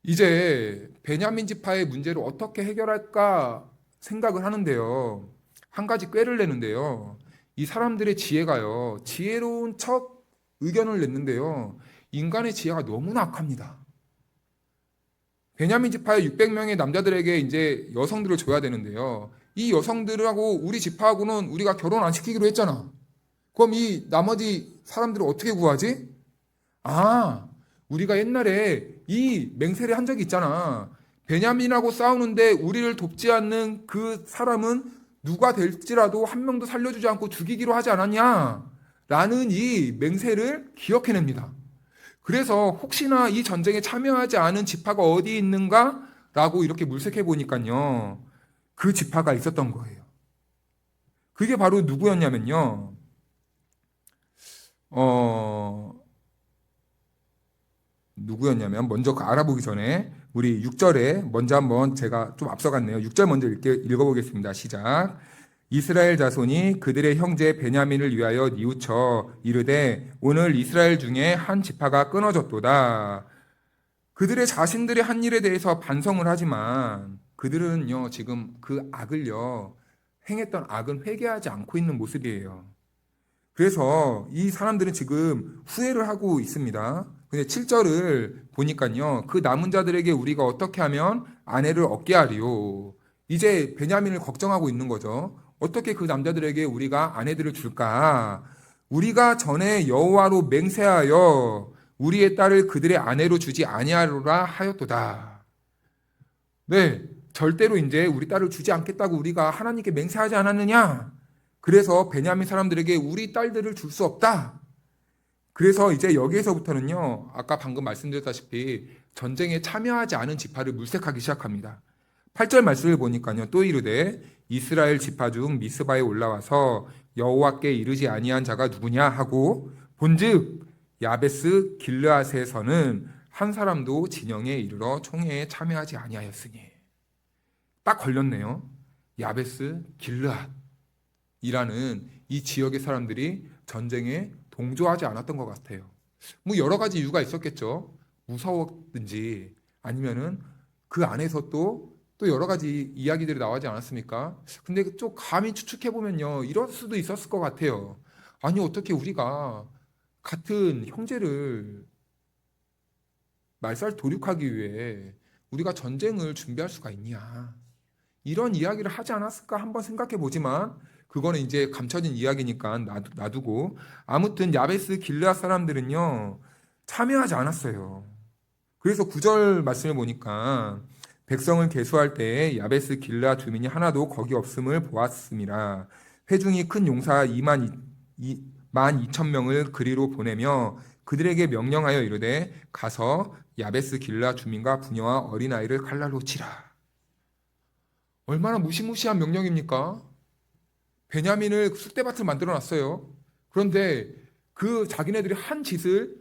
이제 베냐민 지파의 문제를 어떻게 해결할까 생각을 하는데요, 한 가지 꾀를 내는데요, 이 사람들의 지혜가요, 지혜로운 첫 의견을 냈는데요, 인간의 지혜가 너무나 악합니다. 베냐민 지파의 600명의 남자들에게 이제 여성들을 줘야 되는데요, 이 여성들하고 우리 지파하고는 우리가 결혼 안 시키기로 했잖아. 그럼 이 나머지 사람들을 어떻게 구하지? 우리가 옛날에 이 맹세를 한 적이 있잖아. 베냐민하고 싸우는데 우리를 돕지 않는 그 사람은 누가 될지라도 한 명도 살려주지 않고 죽이기로 하지 않았냐? 라는 이 맹세를 기억해냅니다. 그래서 혹시나 이 전쟁에 참여하지 않은 지파가 어디 있는가? 라고 이렇게 물색해 보니까요, 그 지파가 있었던 거예요. 그게 바로 누구였냐면요, 먼저 알아보기 전에 우리 6절에 먼저 한번 제가 좀 앞서갔네요. 6절 먼저 읽어보겠습니다. 시작. 이스라엘 자손이 그들의 형제 베냐민을 위하여 뉘우쳐 이르되 오늘 이스라엘 중에 한 지파가 끊어졌도다. 그들의 자신들의 한 일에 대해서 반성을 하지만 그들은요 지금 그 악을요 행했던 악은 회개하지 않고 있는 모습이에요. 그래서 이 사람들은 지금 후회를 하고 있습니다. 근데 7절을 보니까요. 그 남은 자들에게 우리가 어떻게 하면 아내를 얻게 하리요. 이제 베냐민을 걱정하고 있는 거죠. 어떻게 그 남자들에게 우리가 아내들을 줄까? 우리가 전에 여호와로 맹세하여 우리의 딸을 그들의 아내로 주지 아니하리라 하였도다. 네, 절대로 이제 우리 딸을 주지 않겠다고 우리가 하나님께 맹세하지 않았느냐? 그래서 베냐민 사람들에게 우리 딸들을 줄 수 없다. 그래서 이제 여기에서부터는요, 아까 방금 말씀드렸다시피 전쟁에 참여하지 않은 지파를 물색하기 시작합니다. 8절 말씀을 보니까요, 또 이르되 이스라엘 지파 중 미스바에 올라와서 여호와께 이르지 아니한 자가 누구냐 하고 본즉 야베스 길르앗에서는 한 사람도 진영에 이르러 총회에 참여하지 아니하였으니. 딱 걸렸네요. 야베스 길르앗이라는 이 지역의 사람들이 전쟁에 동조하지 않았던 것 같아요. 뭐 여러 가지 이유가 있었겠죠. 무서웠든지 아니면은 그 안에서 또 여러 가지 이야기들이 나오지 않았습니까? 근데 좀 감히 추측해 보면요, 이럴 수도 있었을 것 같아요. 아니 어떻게 우리가 같은 형제를 말살 도륙하기 위해 우리가 전쟁을 준비할 수가 있냐? 이런 이야기를 하지 않았을까 한번 생각해 보지만 그거는 이제 감춰진 이야기니까 놔두고 아무튼 야베스 길르앗 사람들은요 참여하지 않았어요. 그래서 9절 말씀을 보니까 백성을 계수할 때에 야베스 길르앗 주민이 하나도 거기 없음을 보았습니다. 회중이 큰 용사 2만 2천 명을 그리로 보내며 그들에게 명령하여 이르되 가서 야베스 길르앗 주민과 부녀와 어린아이를 칼날로 치라. 얼마나 무시무시한 명령입니까? 베냐민을 쑥대밭을 만들어 놨어요. 그런데 그 자기네들이 한 짓을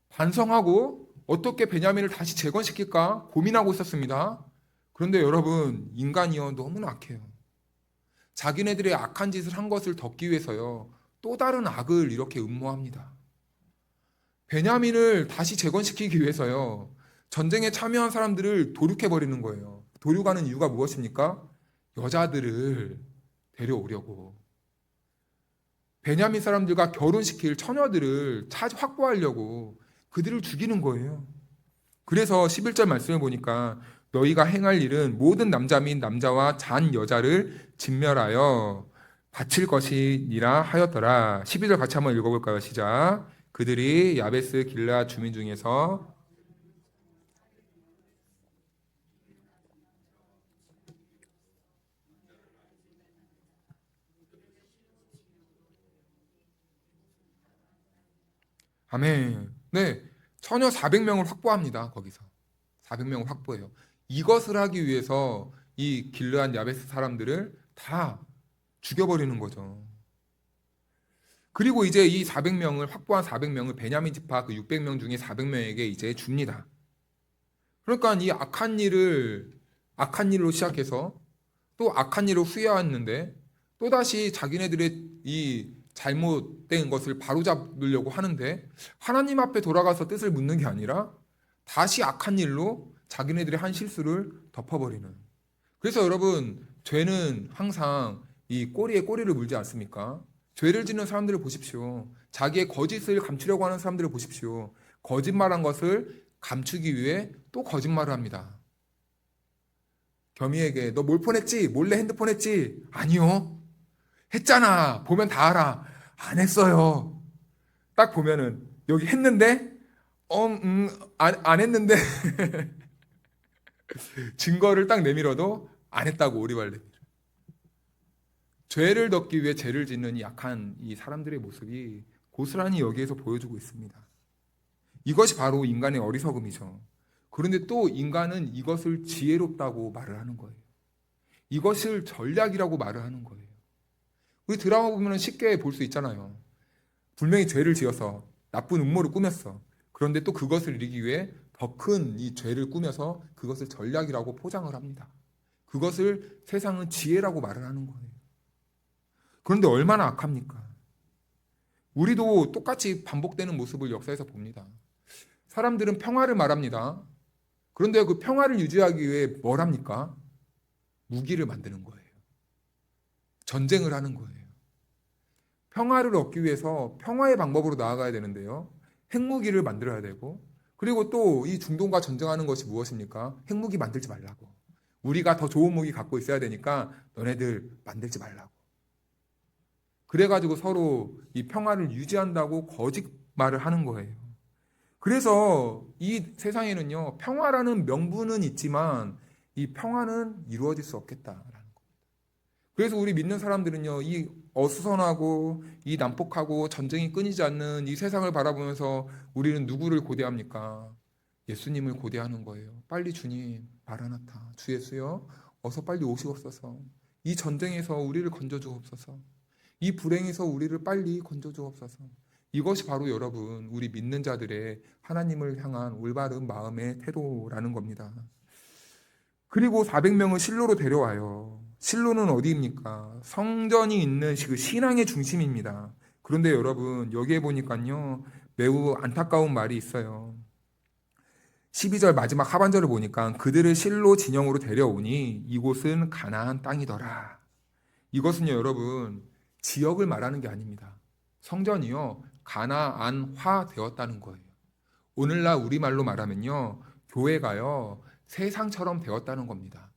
반성하고 어떻게 베냐민을 다시 재건시킬까 고민하고 있었습니다. 그런데 여러분, 인간이요 너무나 악해요. 자기네들의 악한 짓을 한 것을 덮기 위해서요 또 다른 악을 이렇게 음모합니다. 베냐민을 다시 재건시키기 위해서요 전쟁에 참여한 사람들을 도륙해버리는 거예요. 도륙하는 이유가 무엇입니까? 여자들을 데려오려고. 베냐민 사람들과 결혼시킬 처녀들을 확보하려고 그들을 죽이는 거예요. 그래서 11절 말씀을 보니까 너희가 행할 일은 모든 남자 및 남자와 잔 여자를 진멸하여 바칠 것이니라 하였더라. 12절 같이 한번 읽어볼까요? 시작. 그들이 야베스 길르앗 주민 중에서 아멘. 네, 처녀 400명을 확보합니다. 거기서 400명을 확보해요. 이것을 하기 위해서 이 길르앗 야베스 사람들을 다 죽여버리는 거죠. 그리고 이제 이 400명을 확보한 400명을 베냐민 지파 그 600명 중에 400명에게 이제 줍니다. 그러니까 이 악한 일로 시작해서 또 악한 일을 후회했는데 또 다시 자기네들의 이 잘못된 것을 바로잡으려고 하는데 하나님 앞에 돌아가서 뜻을 묻는 게 아니라 다시 악한 일로 자기네들의 한 실수를 덮어버리는. 그래서 여러분, 죄는 항상 이 꼬리에 꼬리를 물지 않습니까? 죄를 짓는 사람들을 보십시오. 자기의 거짓을 감추려고 하는 사람들을 보십시오. 거짓말한 것을 감추기 위해 또 거짓말을 합니다. 겸이에게 너 뭘 폰했지? 몰래 핸드폰 했지? 아니요. 했잖아. 보면 다 알아. 안 했어요. 딱 보면은 여기 했는데 안 했는데 증거를 딱 내밀어도 안 했다고 오리발됩니다. 죄를 덮기 위해 죄를 짓는 이 약한 이 사람들의 모습이 고스란히 여기에서 보여주고 있습니다. 이것이 바로 인간의 어리석음이죠. 그런데 또 인간은 이것을 지혜롭다고 말을 하는 거예요. 이것을 전략이라고 말을 하는 거예요. 우리 드라마 보면 쉽게 볼 수 있잖아요. 분명히 죄를 지어서 나쁜 음모를 꾸몄어. 그런데 또 그것을 이루기 위해 더 큰 이 죄를 꾸며서 그것을 전략이라고 포장을 합니다. 그것을 세상은 지혜라고 말을 하는 거예요. 그런데 얼마나 악합니까? 우리도 똑같이 반복되는 모습을 역사에서 봅니다. 사람들은 평화를 말합니다. 그런데 그 평화를 유지하기 위해 뭘 합니까? 무기를 만드는 거예요. 전쟁을 하는 거예요. 평화를 얻기 위해서 평화의 방법으로 나아가야 되는데요. 핵무기를 만들어야 되고, 그리고 또 이 중동과 전쟁하는 것이 무엇입니까? 핵무기 만들지 말라고. 우리가 더 좋은 무기 갖고 있어야 되니까 너네들 만들지 말라고. 그래가지고 서로 이 평화를 유지한다고 거짓말을 하는 거예요. 그래서 이 세상에는요, 평화라는 명분은 있지만 이 평화는 이루어질 수 없겠다라는 겁니다. 그래서 우리 믿는 사람들은요, 이 어수선하고 이 난폭하고 전쟁이 끊이지 않는 이 세상을 바라보면서 우리는 누구를 고대합니까? 예수님을 고대하는 거예요. 빨리 주님, 마라나타, 주 예수여, 어서 빨리 오시옵소서. 이 전쟁에서 우리를 건져주옵소서. 이 불행에서 우리를 빨리 건져주옵소서. 이것이 바로 여러분, 우리 믿는 자들의 하나님을 향한 올바른 마음의 태도라는 겁니다. 그리고 400명을 실로로 데려와요. 실로는 어디입니까? 성전이 있는 그 신앙의 중심입니다. 그런데 여러분, 여기에 보니까요, 매우 안타까운 말이 있어요. 12절 마지막 하반절을 보니까 그들을 실로 진영으로 데려오니 이곳은 가나안 땅이더라. 이것은요, 여러분, 지역을 말하는 게 아닙니다. 성전이요, 가나안화 되었다는 거예요. 오늘날 우리말로 말하면요, 교회가요, 세상처럼 되었다는 겁니다.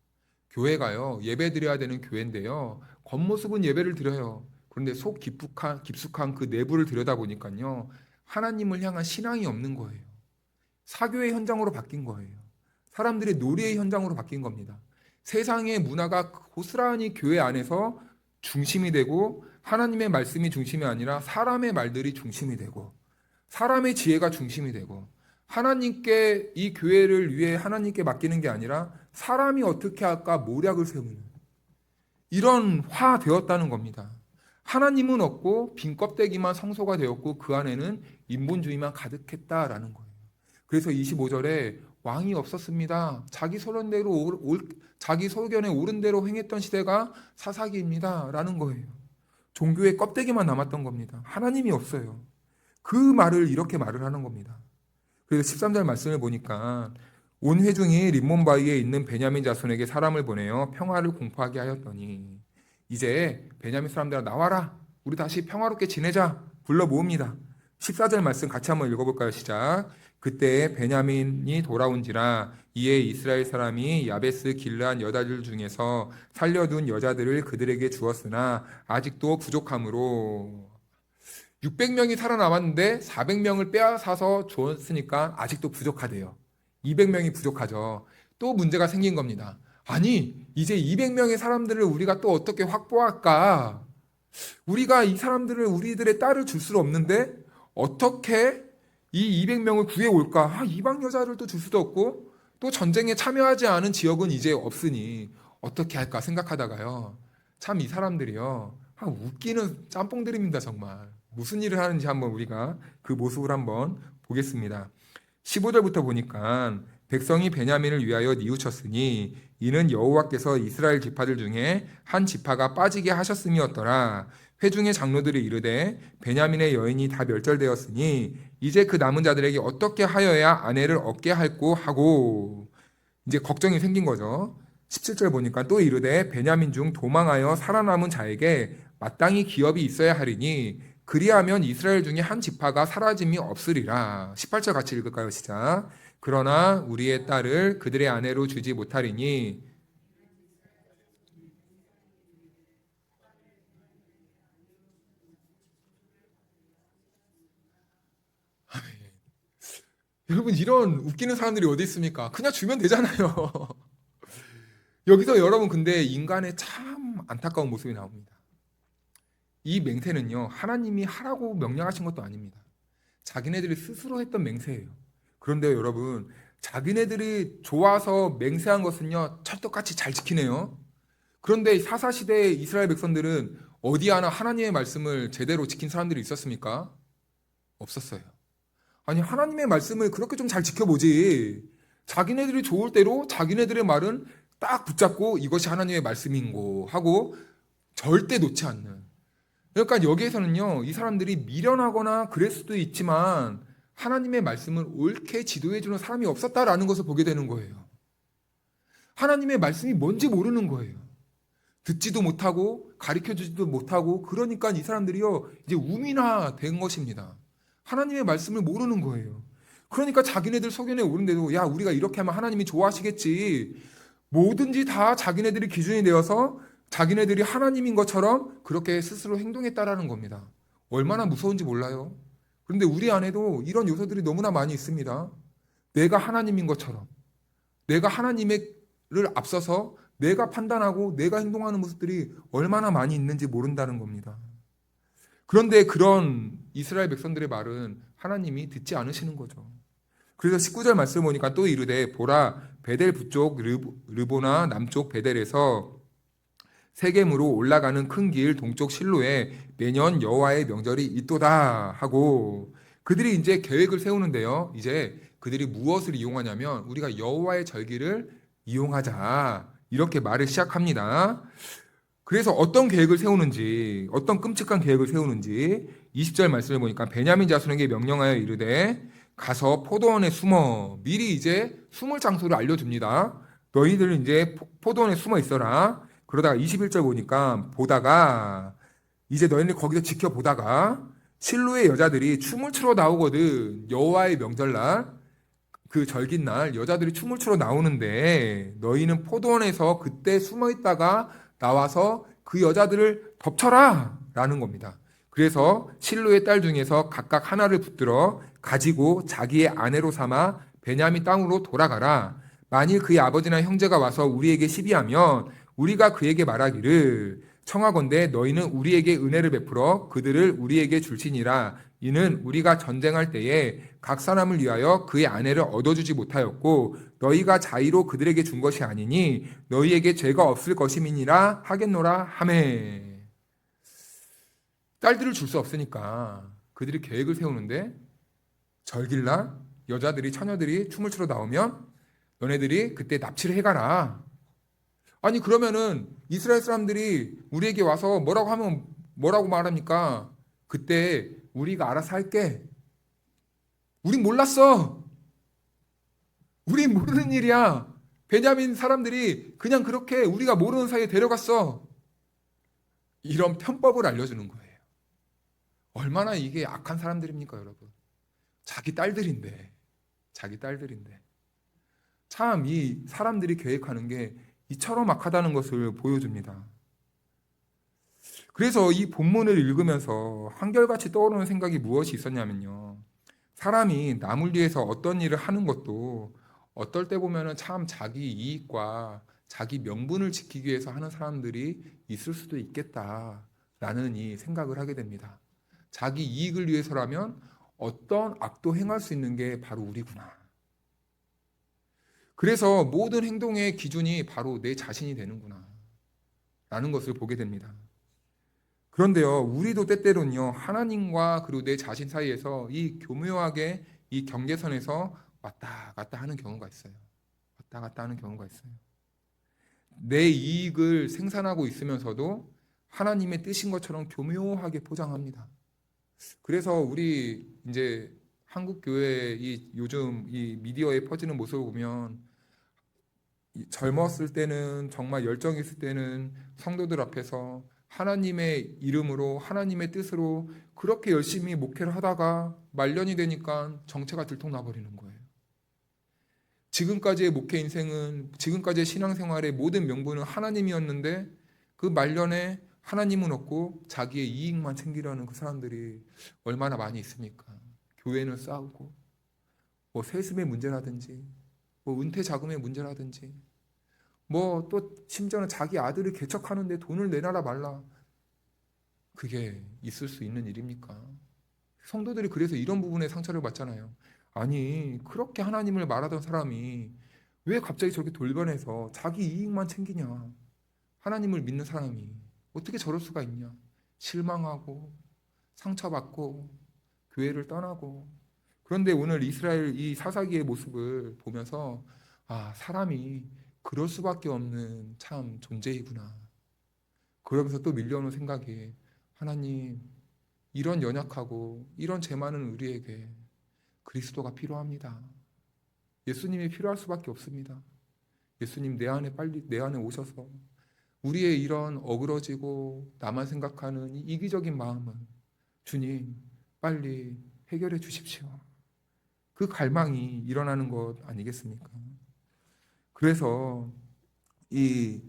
교회가요, 예배 드려야 되는 교회인데요, 겉모습은 예배를 드려요. 그런데 속 깊숙한 그 내부를 들여다보니까요, 하나님을 향한 신앙이 없는 거예요. 사교의 현장으로 바뀐 거예요. 사람들의 놀이의 현장으로 바뀐 겁니다. 세상의 문화가 고스란히 교회 안에서 중심이 되고, 하나님의 말씀이 중심이 아니라 사람의 말들이 중심이 되고, 사람의 지혜가 중심이 되고, 하나님께 이 교회를 위해 하나님께 맡기는 게 아니라 사람이 어떻게 할까 모략을 세우는 이런 화 되었다는 겁니다. 하나님은 없고 빈 껍데기만 성소가 되었고 그 안에는 인본주의만 가득했다라는 거예요. 그래서 25절에 왕이 없었습니다. 자기 소견에 옳은 대로 행했던 시대가 사사기입니다 라는 거예요. 종교의 껍데기만 남았던 겁니다. 하나님이 없어요. 그 말을 이렇게 말을 하는 겁니다. 그래서 13절 말씀을 보니까 온 회중이 림몬바위에 있는 베냐민 자손에게 사람을 보내어 평화를 공포하게 하였더니 이제 베냐민 사람들아 나와라. 우리 다시 평화롭게 지내자. 불러 모읍니다. 14절 말씀 같이 한번 읽어볼까요? 시작. 그때 베냐민이 돌아온지라 이에 이스라엘 사람이 야베스 길르한 여자들 중에서 살려둔 여자들을 그들에게 주었으나 아직도 부족함으로 600명이 살아남았는데 400명을 빼앗아서 줬으니까 아직도 부족하대요. 200명이 부족하죠. 또 문제가 생긴 겁니다. 아니, 이제 200명의 사람들을 우리가 또 어떻게 확보할까? 우리가 이 사람들을 우리들의 딸을 줄 수 없는데 어떻게 이 200명을 구해올까? 이방 여자를 또 줄 수도 없고 또 전쟁에 참여하지 않은 지역은 이제 없으니 어떻게 할까 생각하다가요. 참 이 사람들이요. 웃기는 짬뽕들입니다, 정말. 무슨 일을 하는지 한번 우리가 그 모습을 한번 보겠습니다. 15절부터 보니까 백성이 베냐민을 위하여 뉘우쳤으니 이는 여호와께서 이스라엘 지파들 중에 한 지파가 빠지게 하셨음이었더라. 회중의 장로들이 이르되 베냐민의 여인이 다 멸절되었으니 이제 그 남은 자들에게 어떻게 하여야 아내를 얻게 할꼬 하고 이제 걱정이 생긴 거죠. 17절 보니까 또 이르되 베냐민 중 도망하여 살아남은 자에게 마땅히 기업이 있어야 하리니 그리하면 이스라엘 중에 한 지파가 사라짐이 없으리라. 18절 같이 읽을까요? 시작. 그러나 우리의 딸을 그들의 아내로 주지 못하리니 여러분 이런 웃기는 사람들이 어디 있습니까? 그냥 주면 되잖아요. 여기서 여러분 근데 인간의 참 안타까운 모습이 나옵니다. 이 맹세는요 하나님이 하라고 명령하신 것도 아닙니다. 자기네들이 스스로 했던 맹세예요. 그런데 여러분 자기네들이 좋아서 맹세한 것은요 찰떡같이 잘 지키네요. 그런데 사사시대의 이스라엘 백성들은 어디 하나 하나님의 말씀을 제대로 지킨 사람들이 있었습니까? 없었어요. 아니 하나님의 말씀을 그렇게 좀 잘 지켜보지. 자기네들이 좋을 대로 자기네들의 말은 딱 붙잡고 이것이 하나님의 말씀인고 하고 절대 놓지 않는. 그러니까 여기에서는요 이 사람들이 미련하거나 그럴 수도 있지만 하나님의 말씀을 옳게 지도해주는 사람이 없었다라는 것을 보게 되는 거예요. 하나님의 말씀이 뭔지 모르는 거예요. 듣지도 못하고 가르쳐주지도 못하고, 그러니까 이 사람들이요 이제 우민화 된 것입니다. 하나님의 말씀을 모르는 거예요. 그러니까 자기네들 소견에 오른데도 야, 우리가 이렇게 하면 하나님이 좋아하시겠지, 뭐든지 다 자기네들이 기준이 되어서 자기네들이 하나님인 것처럼 그렇게 스스로 행동했다라는 겁니다. 얼마나 무서운지 몰라요. 그런데 우리 안에도 이런 요소들이 너무나 많이 있습니다. 내가 하나님인 것처럼, 내가 하나님을 앞서서 내가 판단하고 내가 행동하는 모습들이 얼마나 많이 있는지 모른다는 겁니다. 그런데 그런 이스라엘 백성들의 말은 하나님이 듣지 않으시는 거죠. 그래서 19절 말씀 보니까 또 이르되 보라, 베델 북쪽 르보나 남쪽 베델에서 세겜으로 올라가는 큰 길 동쪽 실로에 매년 여호와의 명절이 있도다 하고, 그들이 이제 계획을 세우는데요. 이제 그들이 무엇을 이용하냐면 우리가 여호와의 절기를 이용하자, 이렇게 말을 시작합니다. 그래서 어떤 계획을 세우는지, 어떤 끔찍한 계획을 세우는지 20절 말씀을 보니까 베냐민 자손에게 명령하여 이르되 가서 포도원에 숨어, 미리 이제 숨을 장소를 알려줍니다. 너희들은 이제 포도원에 숨어 있어라. 그러다가 21절 보니까 보다가 이제 너희는 거기서 지켜보다가 실로의 여자들이 춤을 추러 나오거든. 여호와의 명절날, 그 절기날 여자들이 춤을 추러 나오는데 너희는 포도원에서 그때 숨어 있다가 나와서 그 여자들을 덮쳐라 라는 겁니다. 그래서 실로의 딸 중에서 각각 하나를 붙들어 가지고 자기의 아내로 삼아 베냐민 땅으로 돌아가라. 만일 그의 아버지나 형제가 와서 우리에게 시비하면 우리가 그에게 말하기를 청하건대 너희는 우리에게 은혜를 베풀어 그들을 우리에게 줄지니라. 이는 우리가 전쟁할 때에 각 사람을 위하여 그의 아내를 얻어주지 못하였고 너희가 자의로 그들에게 준 것이 아니니 너희에게 죄가 없을 것임이니라 하겠노라 하매. 딸들을 줄 수 없으니까 그들이 계획을 세우는데, 절길날 여자들이, 처녀들이 춤을 추러 나오면 너네들이 그때 납치를 해가라. 아니 그러면은 이스라엘 사람들이 우리에게 와서 뭐라고 하면 뭐라고 말합니까? 그때 우리가 알아서 할게. 우린 몰랐어. 우린 모르는 일이야. 베냐민 사람들이 그냥 그렇게 우리가 모르는 사이에 데려갔어. 이런 편법을 알려주는 거예요. 얼마나 이게 악한 사람들입니까, 여러분? 자기 딸들인데. 참 이 사람들이 계획하는 게 이처럼 악하다는 것을 보여줍니다. 그래서 이 본문을 읽으면서 한결같이 떠오르는 생각이 무엇이 있었냐면요. 사람이 남을 위해서 어떤 일을 하는 것도 어떨 때 보면은 참 자기 이익과 자기 명분을 지키기 위해서 하는 사람들이 있을 수도 있겠다라는 이 생각을 하게 됩니다. 자기 이익을 위해서라면 어떤 악도 행할 수 있는 게 바로 우리구나. 그래서 모든 행동의 기준이 바로 내 자신이 되는구나 라는 것을 보게 됩니다. 그런데요, 우리도 때때로는요, 하나님과 그리고 내 자신 사이에서 이 교묘하게 이 경계선에서 왔다 갔다 하는 경우가 있어요. 내 이익을 생산하고 있으면서도 하나님의 뜻인 것처럼 교묘하게 포장합니다. 그래서 우리 이제 한국 교회 이 요즘 이 미디어에 퍼지는 모습을 보면, 젊었을 때는 정말 열정이 있을 때는 성도들 앞에서 하나님의 이름으로 하나님의 뜻으로 그렇게 열심히 목회를 하다가 말년이 되니까 정체가 들통나버리는 거예요. 지금까지의 목회 인생은, 지금까지의 신앙생활의 모든 명분은 하나님이었는데 그 말년에 하나님은 없고 자기의 이익만 챙기려는 그 사람들이 얼마나 많이 있습니까? 교회는 싸우고, 뭐 세습의 문제라든지, 뭐 은퇴 자금의 문제라든지, 뭐 또 심지어는 자기 아들을 개척하는데 돈을 내놔라 말라. 그게 있을 수 있는 일입니까? 성도들이 그래서 이런 부분에 상처를 받잖아요. 아니 그렇게 하나님을 말하던 사람이 왜 갑자기 저렇게 돌변해서 자기 이익만 챙기냐? 하나님을 믿는 사람이 어떻게 저럴 수가 있냐? 실망하고 상처받고 교회를 떠나고. 그런데 오늘 이스라엘 이 사사기의 모습을 보면서 사람이 그럴 수밖에 없는 참 존재이구나. 그러면서 또 밀려오는 생각이, 하나님 이런 연약하고 이런 죄 많은 우리에게 그리스도가 필요합니다. 예수님이 필요할 수밖에 없습니다. 예수님 내 안에 빨리 내 안에 오셔서 우리의 이런 어그러지고 나만 생각하는 이 이기적인 마음은 주님 빨리 해결해 주십시오. 그 갈망이 일어나는 것 아니겠습니까? 그래서 이,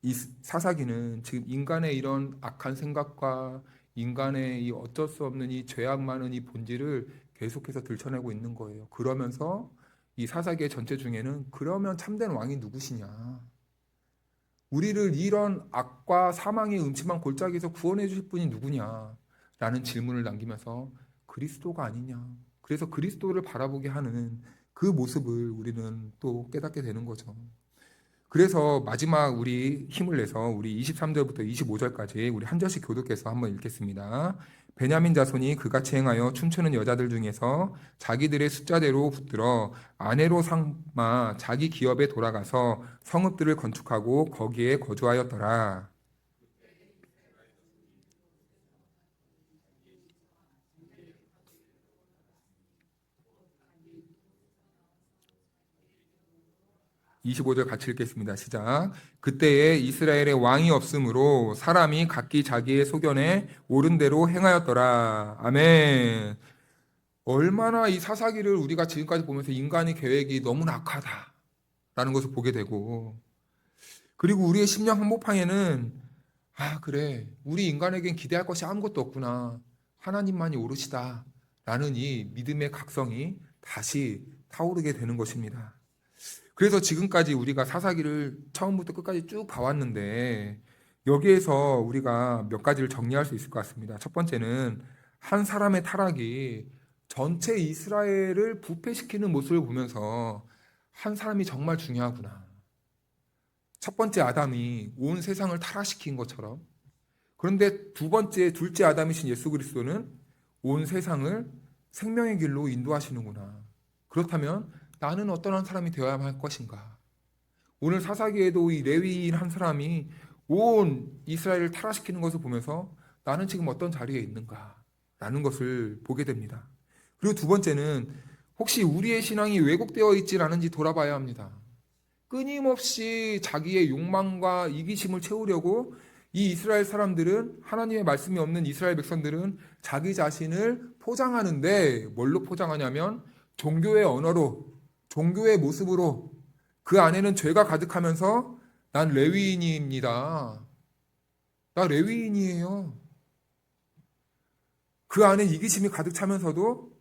이 사사기는 지금 인간의 이런 악한 생각과 인간의 이 어쩔 수 없는 이 죄악 많은 이 본질을 계속해서 들춰내고 있는 거예요. 그러면서 이 사사기의 전체 중에는 그러면 참된 왕이 누구시냐? 우리를 이런 악과 사망의 음침한 골짜기에서 구원해 주실 분이 누구냐? 라는 질문을 남기면서 그리스도가 아니냐? 그래서 그리스도를 바라보게 하는 그 모습을 우리는 또 깨닫게 되는 거죠. 그래서 마지막 우리 힘을 내서 우리 23절부터 25절까지 우리 한 절씩 교독해서 한번 읽겠습니다. 베냐민 자손이 그같이 행하여 춤추는 여자들 중에서 자기들의 숫자대로 붙들어 아내로 삼아 자기 기업에 돌아가서 성읍들을 건축하고 거기에 거주하였더라. 25절 같이 읽겠습니다. 시작. 그때에 이스라엘의 왕이 없으므로 사람이 각기 자기의 소견에 옳은 대로 행하였더라. 아멘. 얼마나 이 사사기를 우리가 지금까지 보면서 인간의 계획이 너무나 악하다라는 것을 보게 되고, 그리고 우리의 심령 한복판에는 그래, 우리 인간에겐 기대할 것이 아무것도 없구나, 하나님만이 오르시다 라는 이 믿음의 각성이 다시 타오르게 되는 것입니다. 그래서 지금까지 우리가 사사기를 처음부터 끝까지 쭉 봐왔는데, 여기에서 우리가 몇 가지를 정리할 수 있을 것 같습니다. 첫 번째는 한 사람의 타락이 전체 이스라엘을 부패시키는 모습을 보면서 한 사람이 정말 중요하구나. 첫 번째 아담이 온 세상을 타락시킨 것처럼, 그런데 둘째 아담이신 예수 그리스도는 온 세상을 생명의 길로 인도하시는구나. 그렇다면 나는 어떠한 사람이 되어야만 할 것인가? 오늘 사사기에도 이 레위인 한 사람이 온 이스라엘을 타락시키는 것을 보면서 나는 지금 어떤 자리에 있는가? 라는 것을 보게 됩니다. 그리고 두 번째는 혹시 우리의 신앙이 왜곡되어 있지 않은지 돌아봐야 합니다. 끊임없이 자기의 욕망과 이기심을 채우려고 이 이스라엘 사람들은, 하나님의 말씀이 없는 이스라엘 백성들은 자기 자신을 포장하는데 뭘로 포장하냐면 종교의 언어로, 종교의 모습으로. 그 안에는 죄가 가득하면서 난 레위인입니다. 나 레위인이에요. 그 안에 이기심이 가득 차면서도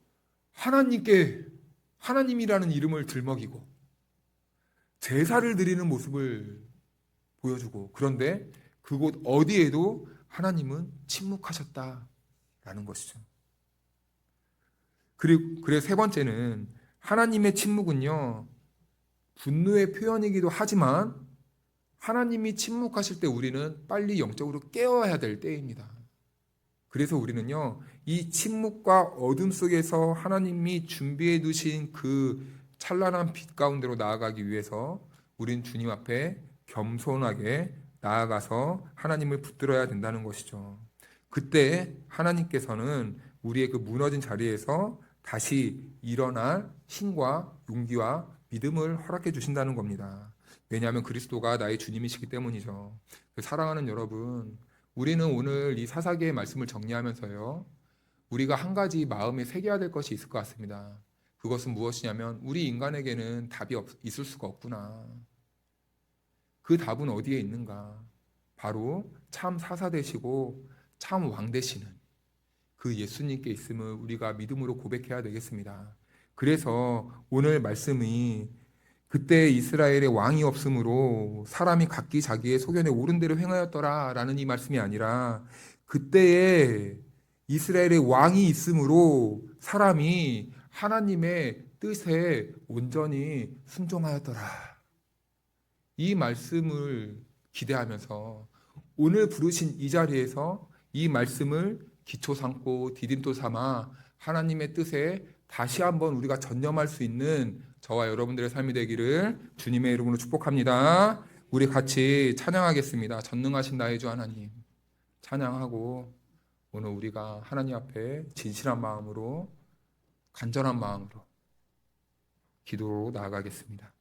하나님이라는 이름을 들먹이고 제사를 드리는 모습을 보여주고, 그런데 그곳 어디에도 하나님은 침묵하셨다라는 것이죠. 그리고 세 번째는 하나님의 침묵은요, 분노의 표현이기도 하지만 하나님이 침묵하실 때 우리는 빨리 영적으로 깨어야 될 때입니다. 그래서 우리는요, 이 침묵과 어둠 속에서 하나님이 준비해 두신 그 찬란한 빛 가운데로 나아가기 위해서 우린 주님 앞에 겸손하게 나아가서 하나님을 붙들어야 된다는 것이죠. 그때 하나님께서는 우리의 그 무너진 자리에서 다시 일어날 힘과 용기와 믿음을 허락해 주신다는 겁니다. 왜냐하면 그리스도가 나의 주님이시기 때문이죠. 사랑하는 여러분, 우리는 오늘 이 사사기의 말씀을 정리하면서요, 우리가 한 가지 마음에 새겨야 될 것이 있을 것 같습니다. 그것은 무엇이냐면 우리 인간에게는 답이 있을 수가 없구나. 그 답은 어디에 있는가? 바로 참 사사 되시고 참 왕 되시는 그 예수님께 있음을 우리가 믿음으로 고백해야 되겠습니다. 그래서 오늘 말씀이 그때 이스라엘의 왕이 없으므로 사람이 각기 자기의 소견에 옳은 대로 행하였더라 라는 이 말씀이 아니라, 그때에 이스라엘의 왕이 있으므로 사람이 하나님의 뜻에 온전히 순종하였더라. 이 말씀을 기대하면서 오늘 부르신 이 자리에서 이 말씀을 기초 삼고 디딤돌 삼아 하나님의 뜻에 다시 한번 우리가 전념할 수 있는 저와 여러분들의 삶이 되기를 주님의 이름으로 축복합니다. 우리 같이 찬양하겠습니다. 전능하신 나의 주 하나님 찬양하고, 오늘 우리가 하나님 앞에 진실한 마음으로, 간절한 마음으로 기도로 나아가겠습니다.